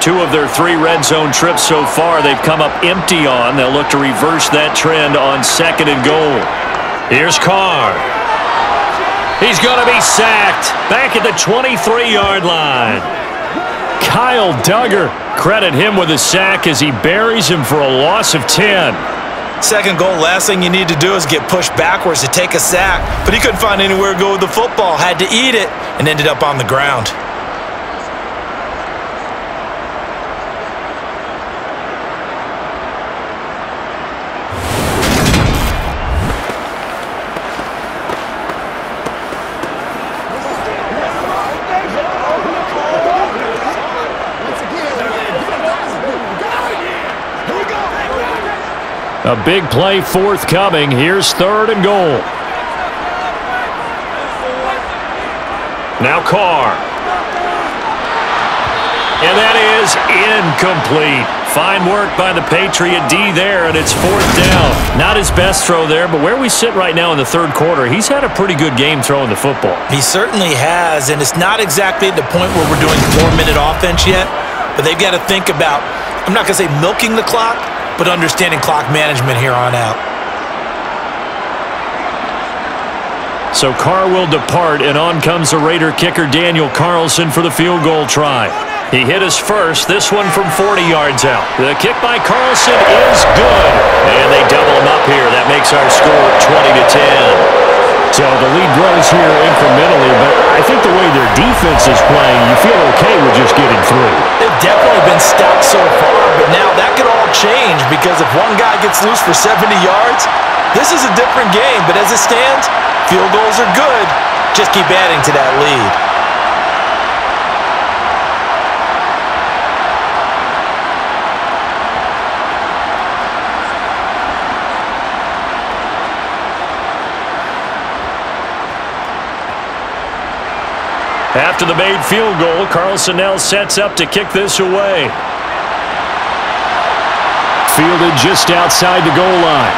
2 of their 3 red zone trips so far they've come up empty on. They'll look to reverse that trend on second and goal. Here's Carr. He's going to be sacked back at the 23-yard line. Kyle Duggar, credit him with a sack as he buries him for a loss of 10. Second goal, last thing you need to do is get pushed backwards to take a sack. But he couldn't find anywhere to go with the football, had to eat it, and ended up on the ground. A big play forthcoming. Here's third and goal. Now Carr. And that is incomplete. Fine work by the Patriot D there, and it's fourth down. Not his best throw there, but where we sit right now in the third quarter, he's had a pretty good game throwing the football. He certainly has, and it's not exactly at the point where we're doing 4-minute offense yet, but they've got to think about, I'm not going to say milking the clock, but understanding clock management here on out. So Carr will depart, and on comes the Raider kicker Daniel Carlson for the field goal try. He hit his first, this one from 40 yards out. The kick by Carlson is good, and they double him up here. That makes our score 20-10. So the lead grows here incrementally, but I think the way their defense is playing, you feel okay with just getting through. They've definitely been stopped so far, but now that could all change because if one guy gets loose for 70 yards, this is a different game. But as it stands, field goals are good. Just keep adding to that lead. After the made field goal, Carlson now sets up to kick this away. Fielded just outside the goal line.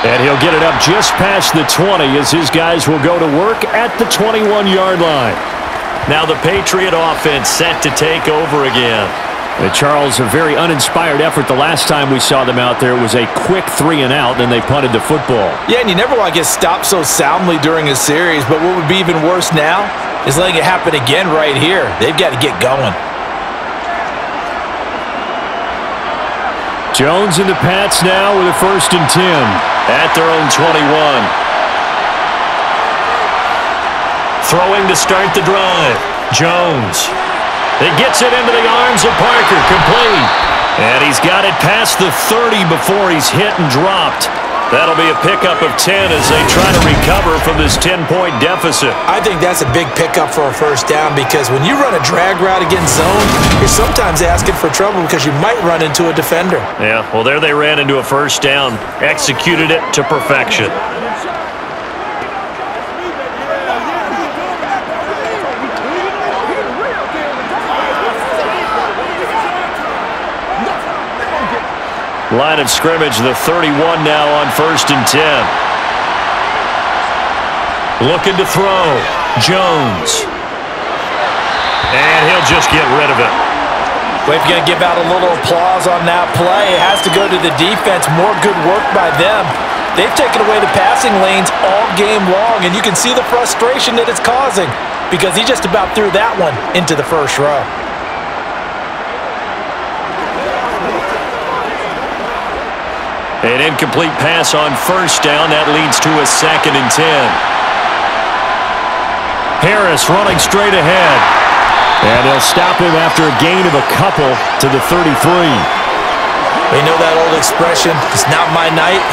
And he'll get it up just past the 20 as his guys will go to work at the 21-yard line. Now the Patriot offense set to take over again. Charles, a very uninspired effort the last time we saw them out there. It was a quick 3-and-out, then they punted the football. Yeah, and you never want to get stopped so soundly during a series, but what would be even worse now is letting it happen again right here. They've got to get going. Jones and the Pats now with a 1st and 10 at their own 21. Throwing to start the drive. Jones. He gets it into the arms of Parker, complete. And he's got it past the 30 before he's hit and dropped. That'll be a pickup of 10 as they try to recover from this 10-point deficit. I think that's a big pickup for a first down because when you run a drag route against zone, you're sometimes asking for trouble because you might run into a defender. Yeah, well, there they ran into a first down, executed it to perfection. Line of scrimmage, the 31 now on 1st and 10. Looking to throw. Jones. And he'll just get rid of it. Well, if you're going to give out a little applause on that play, it has to go to the defense. More good work by them. They've taken away the passing lanes all game long, and you can see the frustration that it's causing because he just about threw that one into the first row. An incomplete pass on first down. That leads to a 2nd and 10. Harris running straight ahead. And they'll stop him after a gain of a couple to the 33. You know that old expression, it's not my night.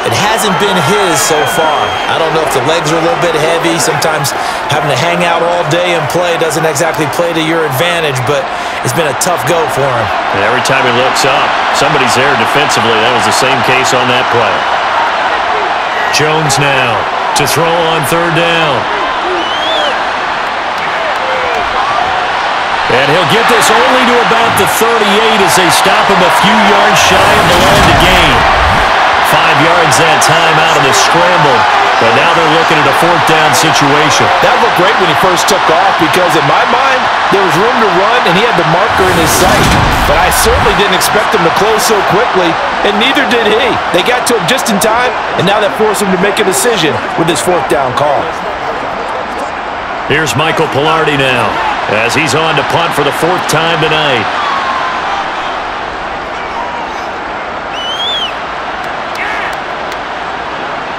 It hasn't been his so far. I don't know if the legs are a little bit heavy. Sometimes having to hang out all day and play doesn't exactly play to your advantage, but it's been a tough go for him. And every time he looks up, somebody's there defensively. That was the same case on that play. Jones now to throw on 3rd down. And he'll get this only to about the 38 as they stop him a few yards shy of the line to gain. 5 yards that time out of the scramble, but now they're looking at a 4th down situation. That looked great when he first took off because in my mind, there was room to run and he had the marker in his sight. But I certainly didn't expect him to close so quickly, and neither did he. They got to him just in time, and now that forced him to make a decision with his 4th down call. Here's Michael Pilardi now as he's on to punt for the 4th time tonight.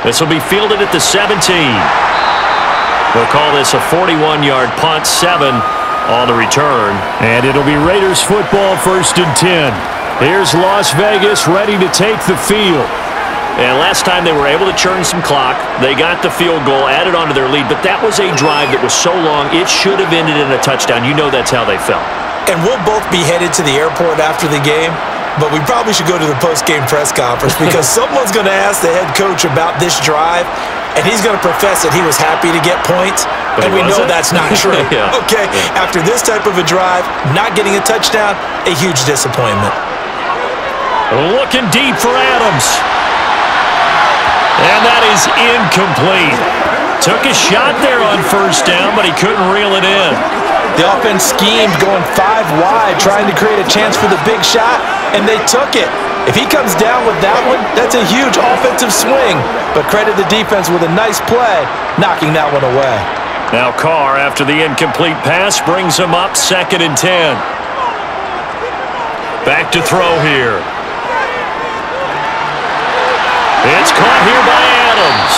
This will be fielded at the 17. We'll call this a 41-yard punt, 7 on the return. And it'll be Raiders football, 1st and 10. Here's Las Vegas ready to take the field. And last time they were able to churn some clock. They got the field goal, added on to their lead, but that was a drive that was so long it should have ended in a touchdown. You know that's how they felt. And we'll both be headed to the airport after the game, but we probably should go to the post-game press conference because someone's going to ask the head coach about this drive, and he's going to profess that he was happy to get points, and we know that's not true. Yeah. Okay, after this type of a drive, not getting a touchdown, a huge disappointment. Looking deep for Adams. And that is incomplete. Took a shot there on 1st down, but he couldn't reel it in. The offense schemed going 5 wide, trying to create a chance for the big shot, and they took it. If he comes down with that one, that's a huge offensive swing. But credit the defense with a nice play, knocking that one away. Now Carr, after the incomplete pass, brings him up 2nd and 10. Back to throw here. It's caught here by Adams.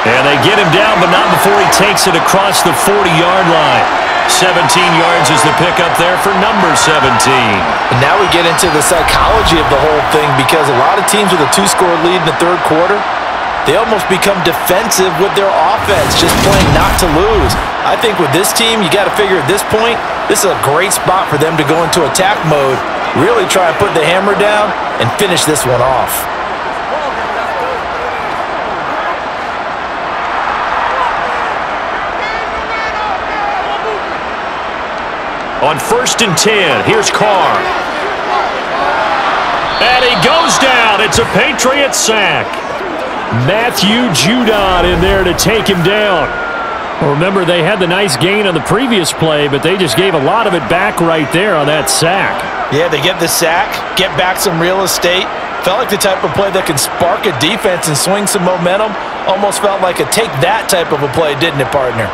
And they get him down, but not before he takes it across the 40-yard line. 17 yards is the pickup there for number 17. And now we get into the psychology of the whole thing because a lot of teams with a 2-score lead in the 3rd quarter, they almost become defensive with their offense, just playing not to lose. I think with this team, you got to figure at this point, this is a great spot for them to go into attack mode, really try and put the hammer down and finish this one off. On 1st and 10, here's Carr. And he goes down. It's a Patriots sack. Matthew Judon in there to take him down. Well, remember, they had the nice gain on the previous play, but they just gave a lot of it back right there on that sack. Yeah, they get the sack, get back some real estate. Felt like the type of play that can spark a defense and swing some momentum. Almost felt like a take that type of a play, didn't it, partner?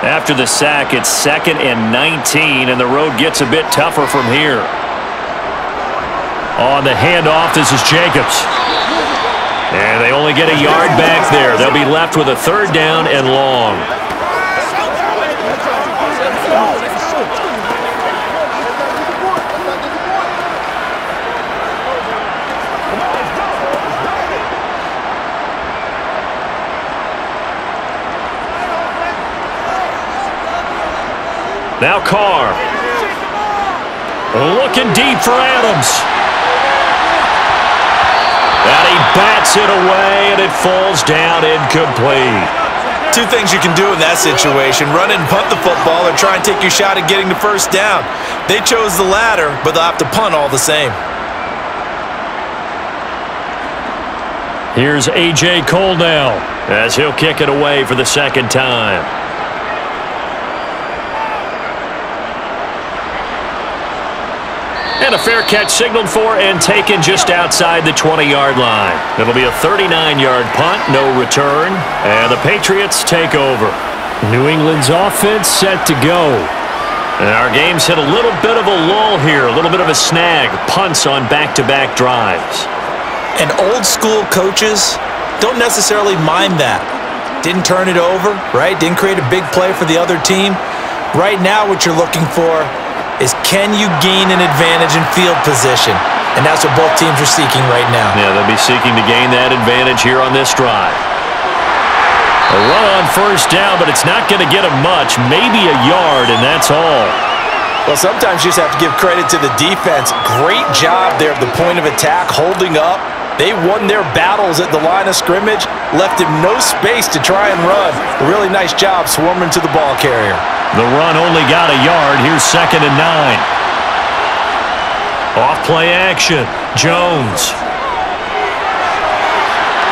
After the sack, it's 2nd and 19, and the road gets a bit tougher from here. On the handoff, this is Jacobs. And they only get a yard back there. They'll be left with a 3rd down and long. Now Carr. Looking deep for Adams. And he bats it away, and it falls down incomplete. Two things you can do in that situation: run and punt the football, or try and take your shot at getting the first down. They chose the latter, but they'll have to punt all the same. Here's A.J. Cole now, as he'll kick it away for the second time. And a fair catch signaled for and taken just outside the 20-yard line. It'll be a 39-yard punt, no return, and the Patriots take over. New England's offense set to go. And our game's hit a little bit of a lull here, a little bit of a snag, punts on back-to-back drives. And old-school coaches don't necessarily mind that. Didn't turn it over, right? Didn't create a big play for the other team. Right now what you're looking for is, can you gain an advantage in field position? And that's what both teams are seeking right now. Yeah, they'll be seeking to gain that advantage here on this drive. A run on first down, but it's not going to get them much, maybe a yard, and that's all. Well, sometimes you just have to give credit to the defense. Great job there at the point of attack, holding up. They won their battles at the line of scrimmage, left him no space to try and run. A really nice job swarming to the ball carrier. The run only got a yard. Here's 2nd and 9. Off play action. Jones.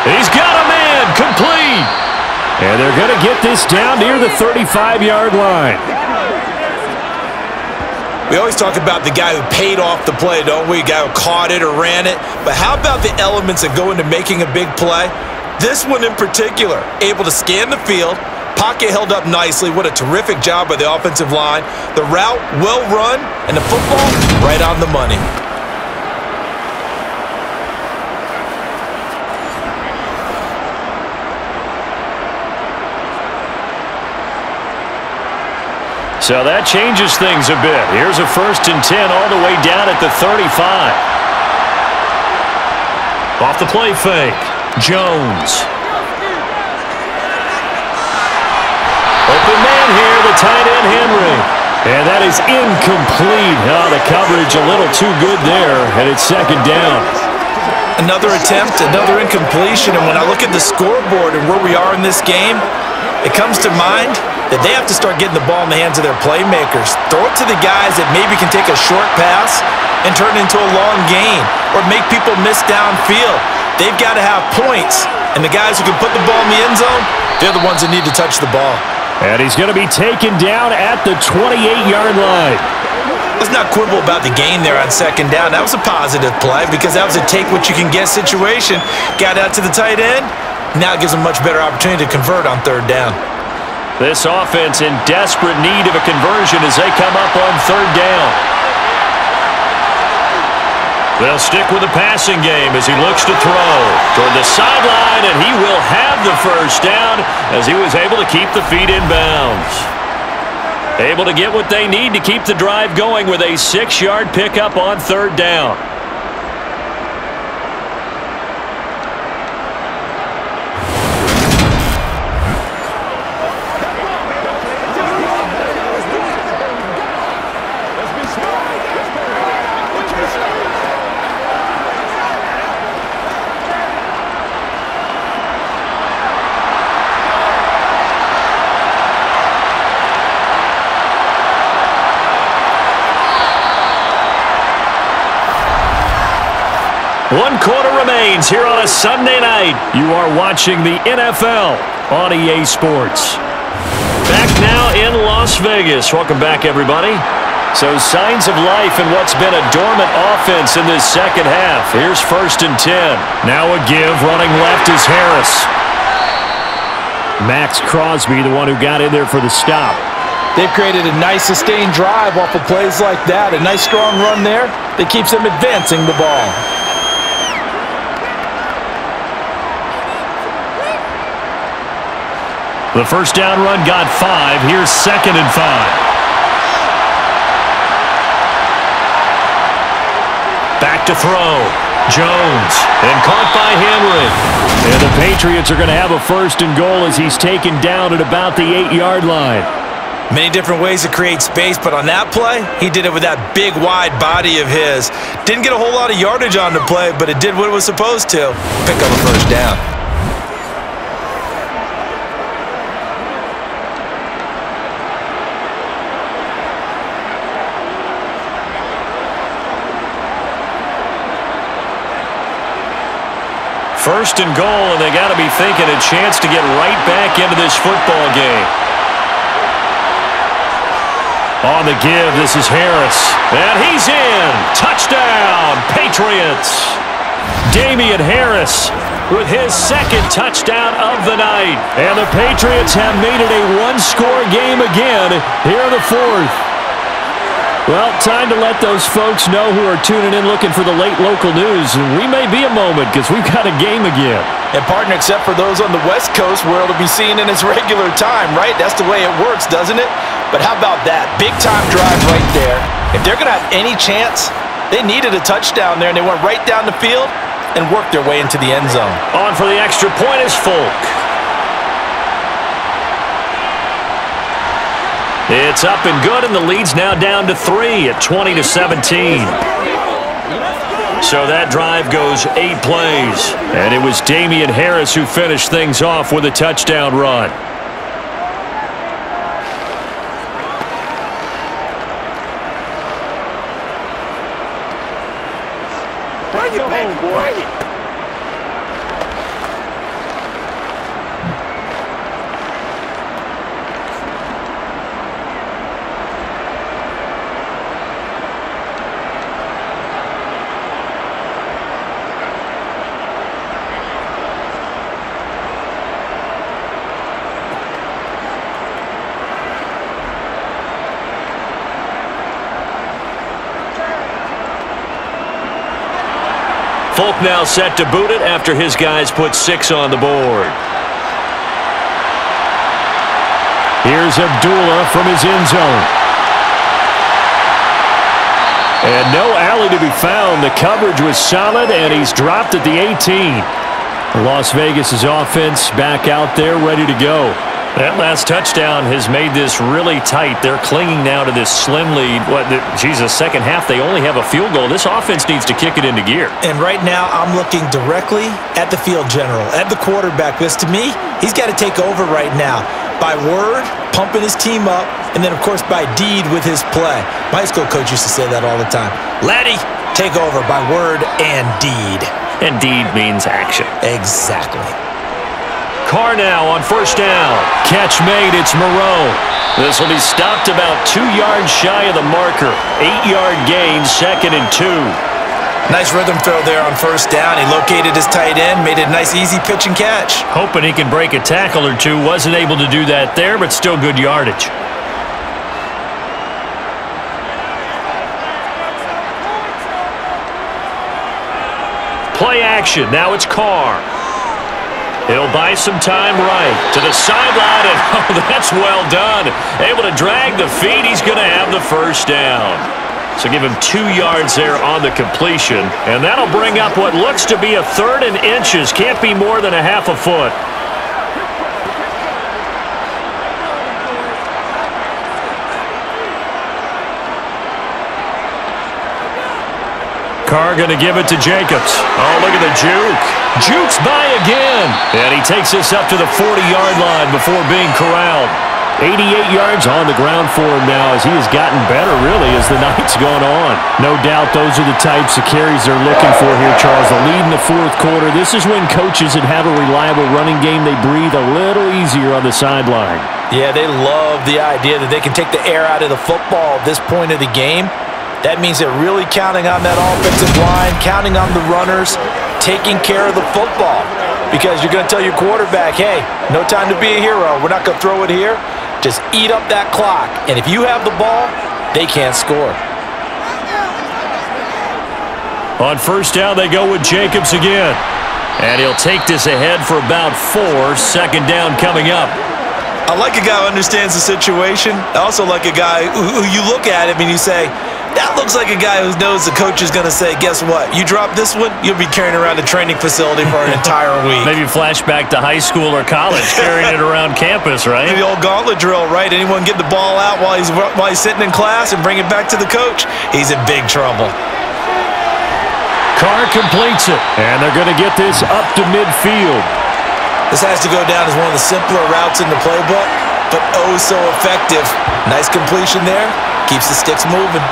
He's got a man. Complete. And they're going to get this down near the 35-yard line. We always talk about the guy who paid off the play, don't we? The guy who caught it or ran it. But how about the elements that go into making a big play? This one in particular, able to scan the field, pocket held up nicely. What a terrific job by the offensive line. The route, well run, and the football, right on the money. So that changes things a bit. Here's a 1st and 10 all the way down at the 35. Off the play fake. Jones. Open man here, the tight end Henry. And that is incomplete. Oh, the coverage a little too good there, and it's 2nd down. Another attempt, another incompletion, and when I look at the scoreboard and where we are in this game, it comes to mind that they have to start getting the ball in the hands of their playmakers. Throw it to the guys that maybe can take a short pass and turn it into a long gain, or make people miss downfield. They've got to have points, and the guys who can put the ball in the end zone, they're the ones that need to touch the ball. And he's going to be taken down at the 28-yard line. Let's not quibble about the gain there on 2nd down. That was a positive play because that was a take-what-you-can-get situation. Got out to the tight end. Now it gives them much better opportunity to convert on 3rd down. This offense in desperate need of a conversion as they come up on 3rd down. They'll stick with the passing game as he looks to throw toward the sideline, and he will have the first down as he was able to keep the feet in bounds. Able to get what they need to keep the drive going with a 6-yard pickup on 3rd down. One quarter remains here on a Sunday night. You are watching the NFL on EA Sports. Back now in Las Vegas. Welcome back, everybody. So signs of life in what's been a dormant offense in this second half. Here's 1st and 10. Now a give. Running left is Harris. Max Crosby, the one who got in there for the stop. They've created a nice sustained drive off of plays like that. A nice strong run there that keeps them advancing the ball. The first down run got 5. Here's 2nd and 5. Back to throw. Jones. And caught by Henry. And the Patriots are going to have a 1st and goal as he's taken down at about the 8-yard line. Many different ways to create space, but on that play, he did it with that big, wide body of his. Didn't get a whole lot of yardage on the play, but it did what it was supposed to. Pick up a 1st down. First and goal, and they got to be thinking a chance to get right back into this football game. On the give, this is Harris. And he's in. Touchdown, Patriots. Damian Harris with his second touchdown of the night. And the Patriots have made it a one-score game again here in the fourth. Well, time to let those folks know who are tuning in looking for the late local news. We may be a moment because we've got a game again. And partner, except for those on the West Coast where it'll be seen in its regular time, right? That's the way it works, doesn't it? But how about that? Big-time drive right there. If they're going to have any chance, they needed a touchdown there, and they went right down the field and worked their way into the end zone. On for the extra point is Folk. It's up and good, and the lead's now down to 3 at 20-17. So that drive goes 8 plays. And it was Damian Harris who finished things off with a touchdown run. Folk now set to boot it after his guys put 6 on the board. Here's Abdullah from his end zone. And no alley to be found. The coverage was solid, and he's dropped at the 18. Las Vegas' offense back out there ready to go. That last touchdown has made this really tight. They're clinging now to this slim lead. Second half, they only have a field goal. This offense needs to kick it into gear. And right now, I'm looking directly at the field general, at the quarterback. Because to me, he's got to take over right now. By word, pumping his team up, and then, of course, by deed with his play. My high school coach used to say that all the time. Laddie, take over by word and deed. And deed means action. Exactly. Carr now on first down. Catch made, it's Moreau. This will be stopped about 2 yards shy of the marker. 8-yard gain, 2nd and 2. Nice rhythm throw there on first down. He located his tight end, made it a nice easy pitch and catch. Hoping he can break a tackle or two. Wasn't able to do that there, but still good yardage. Play action, now it's Carr. He'll buy some time right to the sideline, and oh, that's well done. Able to drag the feet. He's going to have the first down. So give him 2 yards there on the completion, and that'll bring up what looks to be a 3rd and inches. Can't be more than a half a foot. Carr going to give it to Jacobs. Oh, look at the juke. Jukes by again. And he takes this up to the 40-yard line before being corralled. 88 yards on the ground for him now as he has gotten better, really, as the night's gone on. No doubt those are the types of carries they're looking for here, Charles. The lead in the fourth quarter. This is when coaches that have a reliable running game, they breathe a little easier on the sideline. Yeah, they love the idea that they can take the air out of the football at this point of the game. That means they're really counting on that offensive line, counting on the runners, taking care of the football. Because you're going to tell your quarterback, hey, no time to be a hero. We're not going to throw it here. Just eat up that clock. And if you have the ball, they can't score. On first down, they go with Jacobs again. And he'll take this ahead for about 4. Second down coming up. I like a guy who understands the situation. I also like a guy who you look at him and you say, that looks like a guy who knows the coach is going to say, guess what? You drop this one, you'll be carrying around a training facility for an entire week. Maybe flashback to high school or college, carrying it around campus, right? The old gauntlet drill, right? Anyone get the ball out while he's sitting in class and bring it back to the coach, he's in big trouble. Carr completes it, and they're going to get this up to midfield. This has to go down as one of the simpler routes in the playbook, but oh so effective. Nice completion there. Keeps the sticks moving.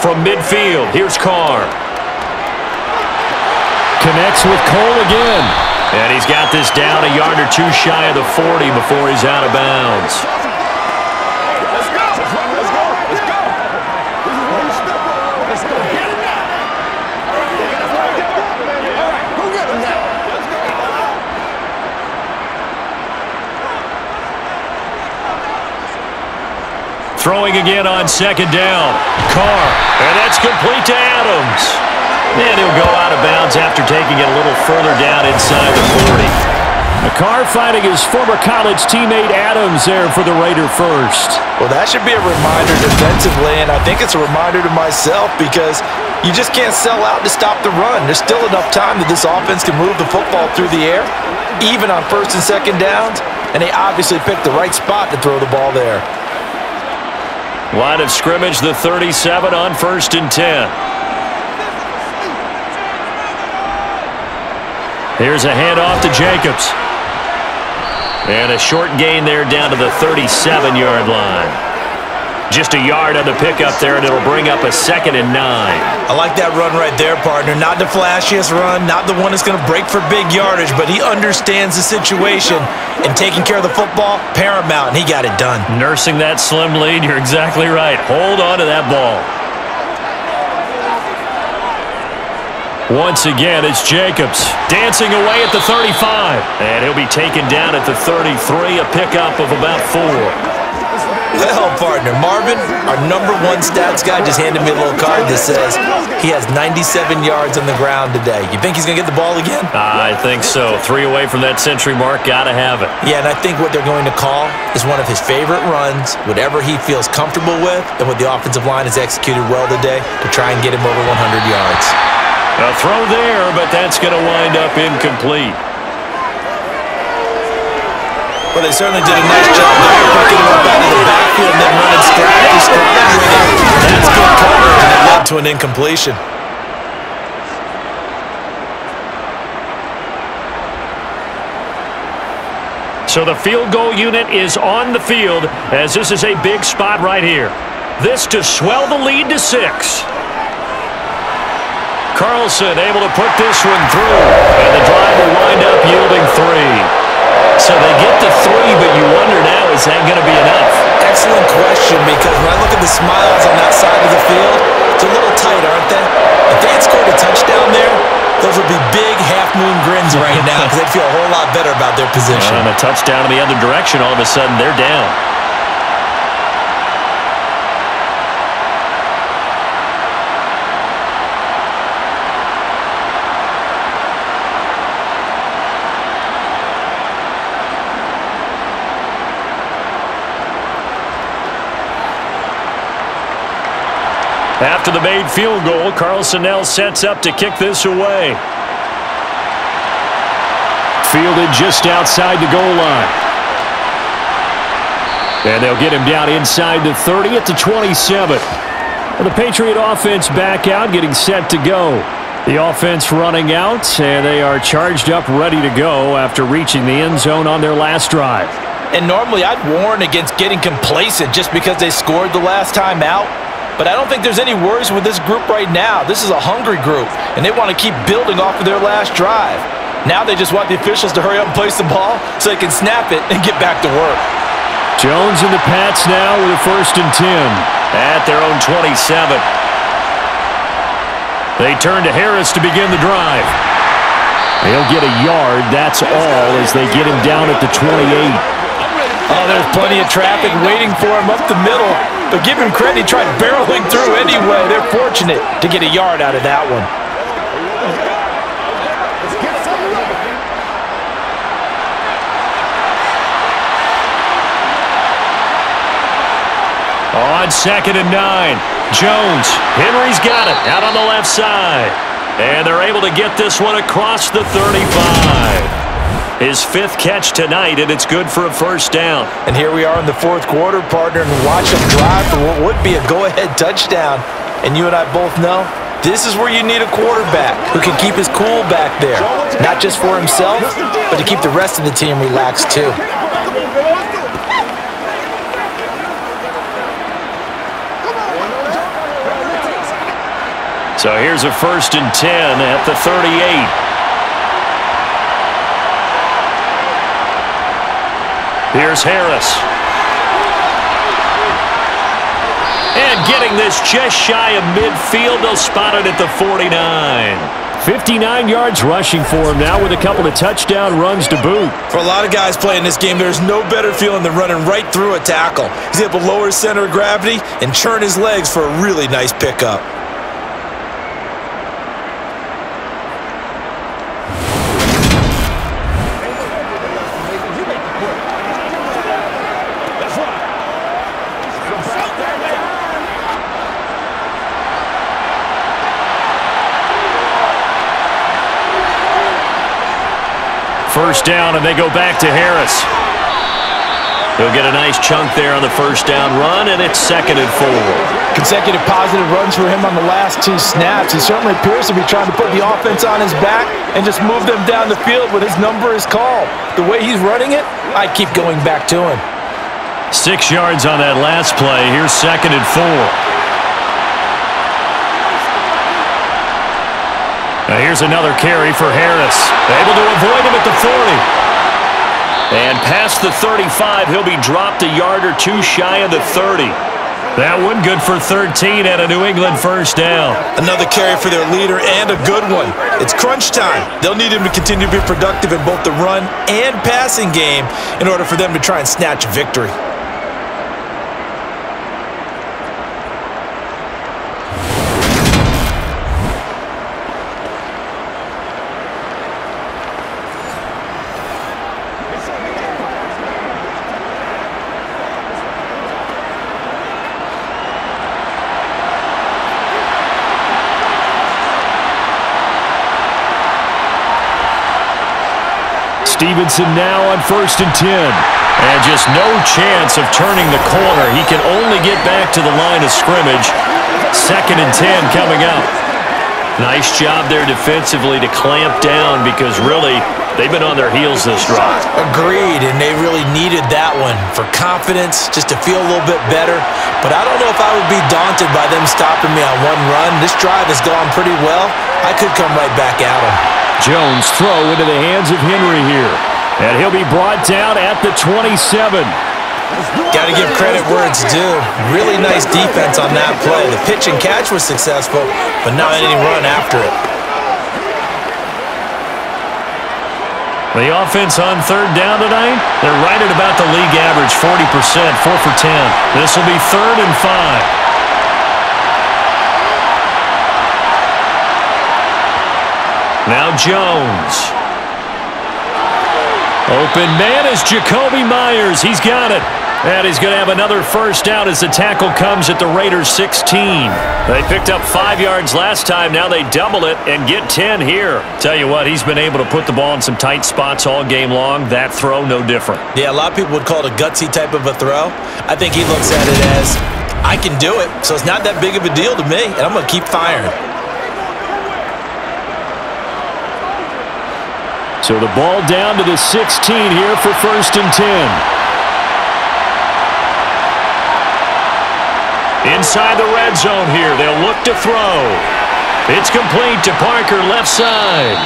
from midfield. Here's Carr. Connects with Cole again. And he's got this down a yard or two shy of the 40 before he's out of bounds. Throwing again on second down. Carr. And that's complete to Adams. And he'll go out of bounds after taking it a little further down inside the 40. Carr finding his former college teammate Adams there for the Raider first. Well, that should be a reminder defensively, and I think it's a reminder to myself because you just can't sell out to stop the run. There's still enough time that this offense can move the football through the air, even on first and second downs, and they obviously picked the right spot to throw the ball there. Line of scrimmage, the 37 on 1st and 10. Here's a handoff to Jacobs. And a short gain there down to the 37-yard line. Just a yard on the pickup there, and it'll bring up a 2nd and 9. I like that run right there, partner. Not the flashiest run, not the one that's going to break for big yardage, but he understands the situation, and taking care of the football, paramount, and he got it done. Nursing that slim lead, you're exactly right. Hold on to that ball. Once again, it's Jacobs dancing away at the 35, and he'll be taken down at the 33, a pickup of about 4. Well, partner, Marvin, our #1 stats guy, just handed me a little card that says he has 97 yards on the ground today. You think he's going to get the ball again? I think so. 3 away from that century mark. Got to have it. Yeah, and I think what they're going to call is one of his favorite runs, whatever he feels comfortable with, and what the offensive line has executed well today to try and get him over 100 yards. A throw there, but that's going to wind up incomplete. Well, they certainly did a nice job there, picking him up out of the backfield and then running stride to stride with him. That's good coverage, and it led to an incompletion. So the field goal unit is on the field, as this is a big spot right here. This to swell the lead to 6. Carlson able to put this one through, and the drive will wind up yielding 3. So they get to 3, but you wonder now, is that going to be enough? Excellent question, because when I look at the smiles on that side of the field, it's a little tight, aren't they? If they had scored a touchdown there, those would be big half-moon grins right now because they'd feel a whole lot better about their position. And a touchdown in the other direction, all of a sudden they're down. After the made field goal, Carlson now sets up to kick this away. Fielded just outside the goal line. And they'll get him down inside the 30 at the 27. And the Patriot offense back out, getting set to go. The offense running out, and they are charged up, ready to go after reaching the end zone on their last drive. And normally I'd warn against getting complacent just because they scored the last time out. But I don't think there's any worries with this group right now. This is a hungry group, and they want to keep building off of their last drive. Now they just want the officials to hurry up and place the ball so they can snap it and get back to work. Jones and the Pats now with a 1st and 10 at their own 27. They turn to Harris to begin the drive. He'll get a yard, that's all, as they get him down at the 28. Oh, there's plenty of traffic waiting for him up the middle. But give him credit, he tried barreling through anyway. They're fortunate to get a yard out of that one. On 2nd and 9, Jones. Henry's got it out on the left side. And they're able to get this one across the 35. His 5th catch tonight, and it's good for a 1st down. And here we are in the 4th quarter, partner, and watch him drive for what would be a go-ahead touchdown. And you and I both know this is where you need a quarterback who can keep his cool back there. Not just for himself, but to keep the rest of the team relaxed too. So here's a 1st and 10 at the 38. Here's Harris. And getting this just shy of midfield, they'll spot it at the 49. 59 yards rushing for him now with a couple of touchdown runs to boot. For a lot of guys playing this game, there's no better feeling than running right through a tackle. He's able to lower his center of gravity and churn his legs for a really nice pickup. First down, and they go back to Harris. He'll get a nice chunk there on the first down run, and it's 2nd and 4. Consecutive positive runs for him on the last 2 snaps. He certainly appears to be trying to put the offense on his back and just move them down the field when his number is called. The way he's running it, I keep going back to him. 6 yards on that last play. Here's 2nd and 4. Now here's another carry for Harris. Able to avoid him at the 40. And past the 35, he'll be dropped a yard or 2 shy of the 30. That one good for 13 and a New England first down. Another carry for their leader and a good one. It's crunch time. They'll need him to continue to be productive in both the run and passing game in order for them to try and snatch a victory. Stevenson now on 1st and 10. And just no chance of turning the corner. He can only get back to the line of scrimmage. 2nd and 10 coming up. Nice job there defensively to clamp down because really they've been on their heels this drive. Agreed, and they really needed that one for confidence, just to feel a little bit better. But I don't know if I would be daunted by them stopping me on one run. This drive has gone pretty well. I could come right back at them. Jones throw into the hands of Henry here. And he'll be brought down at the 27. Got to give credit where it's due. Really nice defense on that play. The pitch and catch was successful, but not any run after it. The offense on 3rd down tonight, they're right at about the league average, 40%, 4 for 10. This will be 3rd and 5. Now Jones. Open man is Jacoby Myers. He's got it. And he's going to have another first down as the tackle comes at the Raiders' 16. They picked up 5 yards last time. Now they double it and get 10 here. Tell you what, he's been able to put the ball in some tight spots all game long. That throw, no different. Yeah, a lot of people would call it a gutsy type of a throw. I think he looks at it as, I can do it, so it's not that big of a deal to me, and I'm going to keep firing. So the ball down to the 16 here for 1st and 10. Inside the red zone here, they'll look to throw. It's complete to Parker, left side.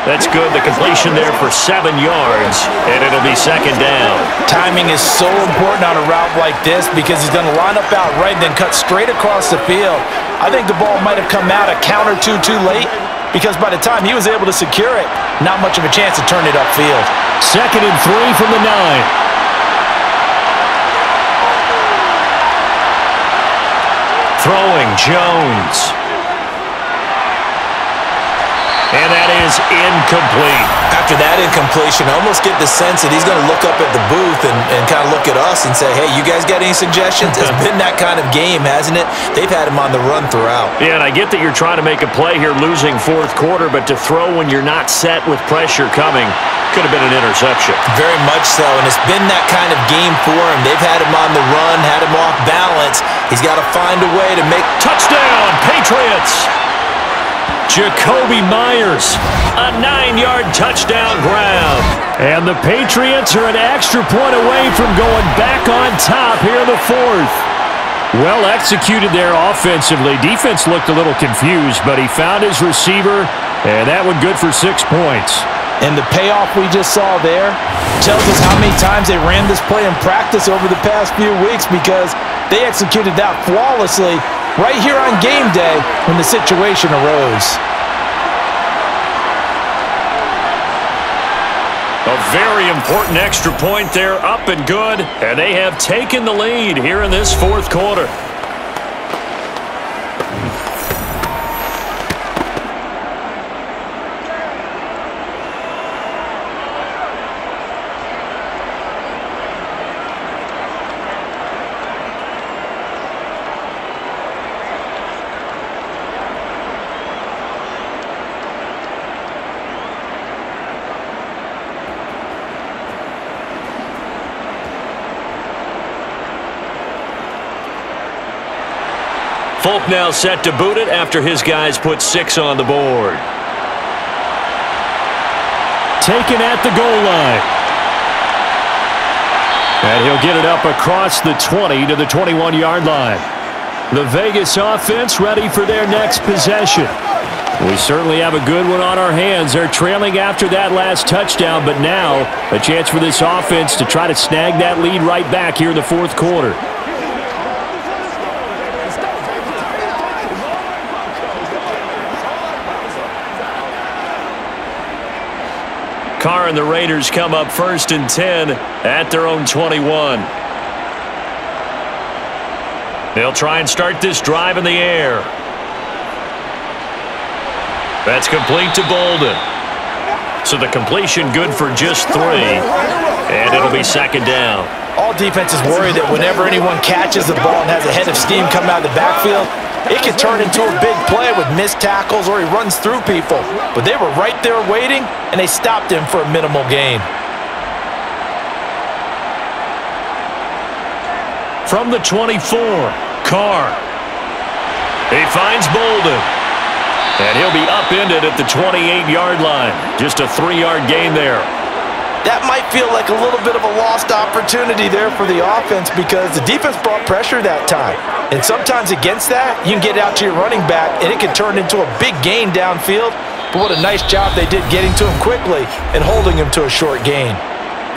That's good, the completion there for 7 yards, and it'll be 2nd down. Timing is so important on a route like this because he's going to line up out right, then cut straight across the field. I think the ball might have come out a count or two too late, because by the time he was able to secure it, not much of a chance to turn it upfield. 2nd and 3 from the 9. Throwing Jones. And that is incomplete. After that incompletion, I almost get the sense that he's going to look up at the booth and kind of look at us and say, hey, you guys got any suggestions? It's been that kind of game, hasn't it? They've had him on the run throughout. Yeah, and I get that you're trying to make a play here losing 4th quarter, but to throw when you're not set with pressure coming could have been an interception. Very much so, and it's been that kind of game for him. They've had him on the run, had him off balance. He's got to find a way to make... Touchdown, Patriots! Jacoby Myers, a 9-yard touchdown grab. And the Patriots are an extra point away from going back on top here in the 4th. Well executed there offensively. Defense looked a little confused, but he found his receiver, and that one good for 6 points. And the payoff we just saw there tells us how many times they ran this play in practice over the past few weeks, because they executed that flawlessly right here on game day when the situation arose. A very important extra point there, up and good, and they have taken the lead here in this fourth quarter. Folk now set to boot it after his guys put 6 on the board. Taken at the goal line. And he'll get it up across the 20 to the 21-yard line. The Vegas offense ready for their next possession. We certainly have a good one on our hands. They're trailing after that last touchdown, but now a chance for this offense to try to snag that lead right back here in the fourth quarter. Carr and the Raiders come up 1st and 10 at their own 21. They'll try and start this drive in the air. That's complete to Bolden. So the completion good for just 3, and it'll be 2nd down. All defenses worry that whenever anyone catches the ball and has a head of steam coming out of the backfield, it can turn into a big play with missed tackles or he runs through people. But they were right there waiting, and they stopped him for a minimal gain. From the 24, Carr. He finds Bolden. And he'll be upended at the 28-yard line. Just a 3-yard gain there. That might feel like a little bit of a lost opportunity there for the offense, because the defense brought pressure that time. And sometimes against that, you can get out to your running back, and it can turn into a big gain downfield. But what a nice job they did getting to him quickly and holding him to a short gain.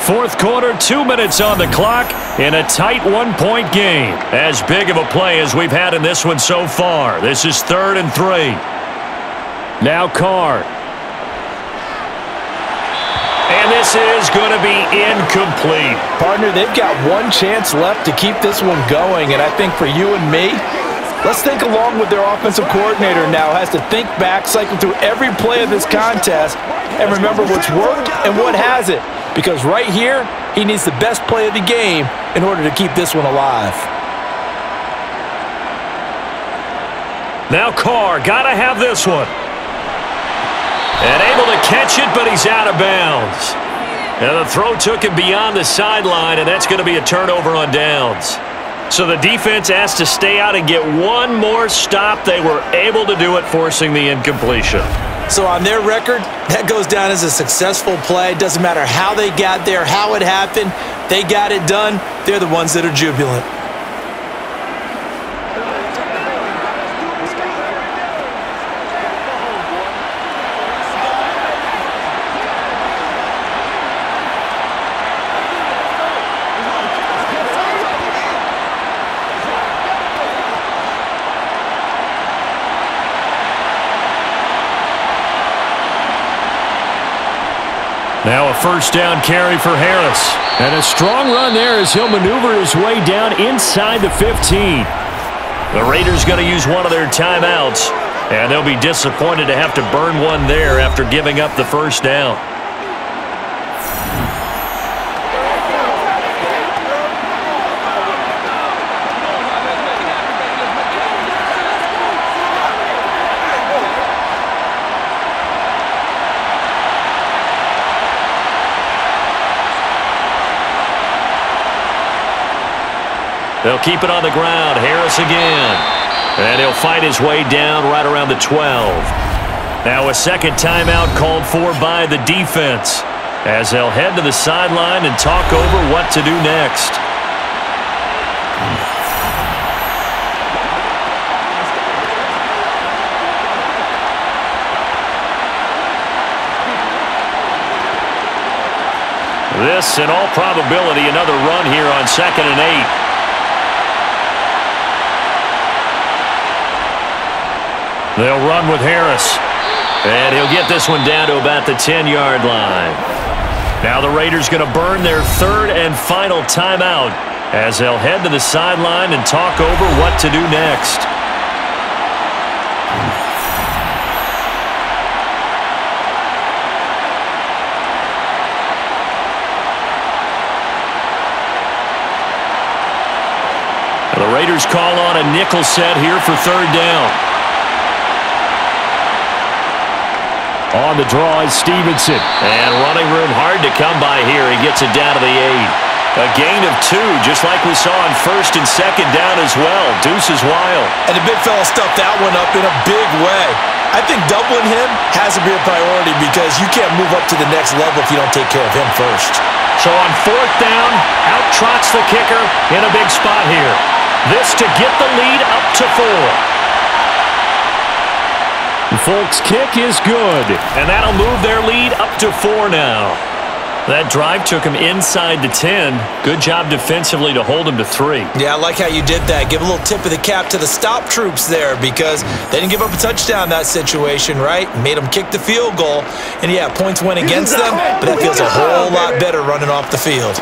Fourth quarter, 2 minutes on the clock in a tight 1-point game. As big of a play as we've had in this one so far. This is 3rd and 3. Now Carr. And this is going to be incomplete. Partner, they've got one chance left to keep this one going, and I think for you and me, let's think along with their offensive coordinator now. Has to think back, cycle through every play of this contest, and remember what's worked and what hasn't. Because right here, he needs the best play of the game in order to keep this one alive. Now Carr, gotta have this one. And able to catch it, but he's out of bounds. And the throw took him beyond the sideline, and that's going to be a turnover on downs. So the defense asked to stay out and get one more stop. They were able to do it, forcing the incompletion. So on their record, that goes down as a successful play. Doesn't matter how they got there, how it happened. They got it done. They're the ones that are jubilant. Now a first down carry for Harris. And a strong run there as he'll maneuver his way down inside the 15. The Raiders going to use one of their timeouts, and they'll be disappointed to have to burn one there after giving up the first down. They'll keep it on the ground. Harris again. And he'll fight his way down right around the 12. Now a second timeout called for by the defense, as they'll head to the sideline and talk over what to do next. This, in all probability, another run here on 2nd and 8. They'll run with Harris. And he'll get this one down to about the 10-yard line. Now the Raiders going to burn their 3rd and final timeout as they'll head to the sideline and talk over what to do next. The Raiders call on a nickel set here for 3rd down. On the draw is Stevenson. And running room hard to come by here. He gets it down to the 8. A gain of 2, just like we saw on 1st and 2nd down as well. Deuce is wild. And the big fella stuffed that one up in a big way. I think doubling him has to be a priority because you can't move up to the next level if you don't take care of him first. So on 4th down, out trots the kicker in a big spot here. This to get the lead up to 4. Folk's kick is good, and that'll move their lead up to 4 now. That drive took him inside the 10. Good job defensively to hold him to 3. Yeah, I like how you did that. Give a little tip of the cap to the stop troops there because they didn't give up a touchdown in that situation, right? Made them kick the field goal. And, yeah, points went against them, but that feels a whole lot better running off the field.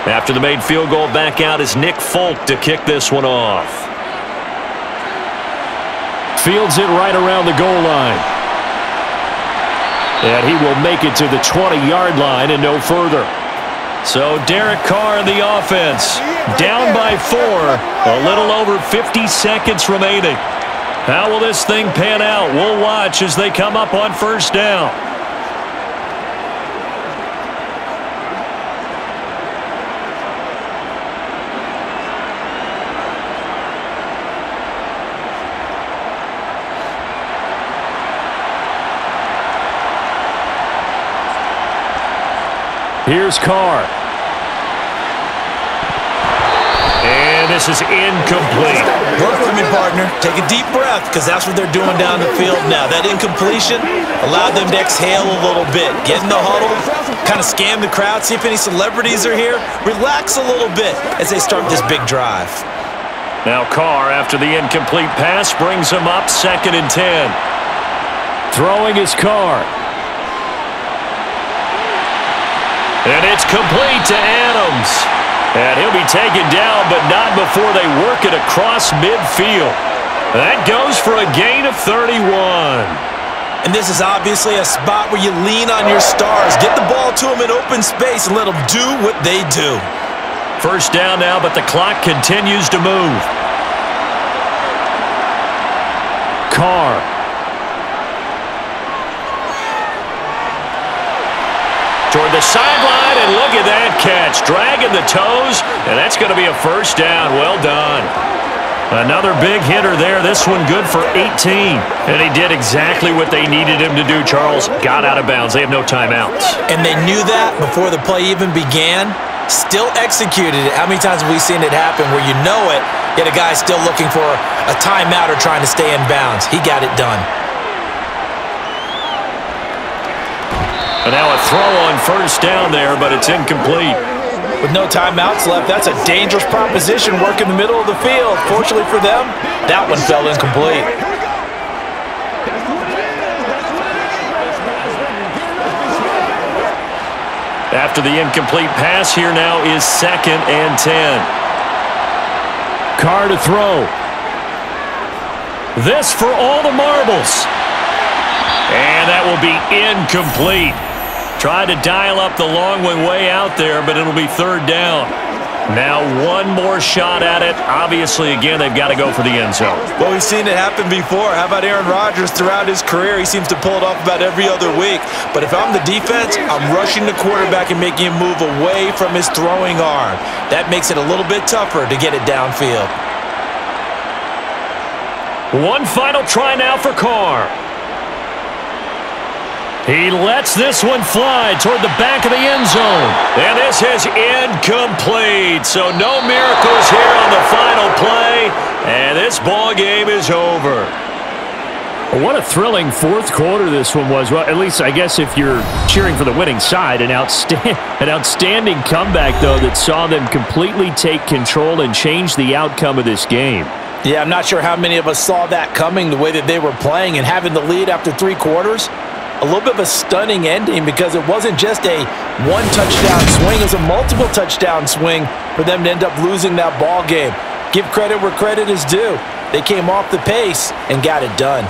After the made field goal, back out is Nick Folk to kick this one off. Fields it right around the goal line. And he will make it to the 20-yard line and no further. So Derek Carr in the offense. Down by 4. A little over 50 seconds remaining. How will this thing pan out? We'll watch as they come up on 1st down. Here's Carr. And this is incomplete. Work with me, partner. Take a deep breath because that's what they're doing down the field now. That incompletion allowed them to exhale a little bit. Get in the huddle, kind of scan the crowd, see if any celebrities are here. Relax a little bit as they start this big drive. Now Carr, after the incomplete pass, brings him up 2nd and 10. Throwing his Carr. And it's complete to Adams. And he'll be taken down, but not before they work it across midfield. That goes for a gain of 31. And this is obviously a spot where you lean on your stars. Get the ball to them in open space and let them do what they do. 1st down now, but the clock continues to move. Carr. Toward the sideline, and look at that catch. Dragging the toes, and that's going to be a 1st down. Well done. Another big hitter there. This one good for 18. And he did exactly what they needed him to do, Charles. Got out of bounds. They have no timeouts. And they knew that before the play even began. Still executed it. How many times have we seen it happen where you know it, yet a guy's still looking for a timeout or trying to stay in bounds? He got it done. And now a throw on 1st down there, but it's incomplete. With no timeouts left, that's a dangerous proposition. Work in the middle of the field. Fortunately for them, that one fell incomplete. After the incomplete pass, here now is 2nd and 10. Carr to throw. This for all the marbles. And that will be incomplete. Tried to dial up the long one way out there, but it'll be 3rd down. Now one more shot at it. Obviously, again, they've got to go for the end zone. Well, we've seen it happen before. How about Aaron Rodgers throughout his career? He seems to pull it off about every other week. But if I'm the defense, I'm rushing the quarterback and making him move away from his throwing arm. That makes it a little bit tougher to get it downfield. One final try now for Carr. He lets this one fly toward the back of the end zone. And this is incomplete. So no miracles here on the final play. And this ball game is over. What a thrilling fourth quarter this one was. Well, at least I guess if you're cheering for the winning side, an outstanding comeback, though, that saw them completely take control and change the outcome of this game. Yeah, I'm not sure how many of us saw that coming, the way that they were playing and having the lead after 3 quarters. A little bit of a stunning ending because it wasn't just a one-touchdown swing. It was a multiple touchdown swing for them to end up losing that ball game. Give credit where credit is due. They came off the pace and got it done.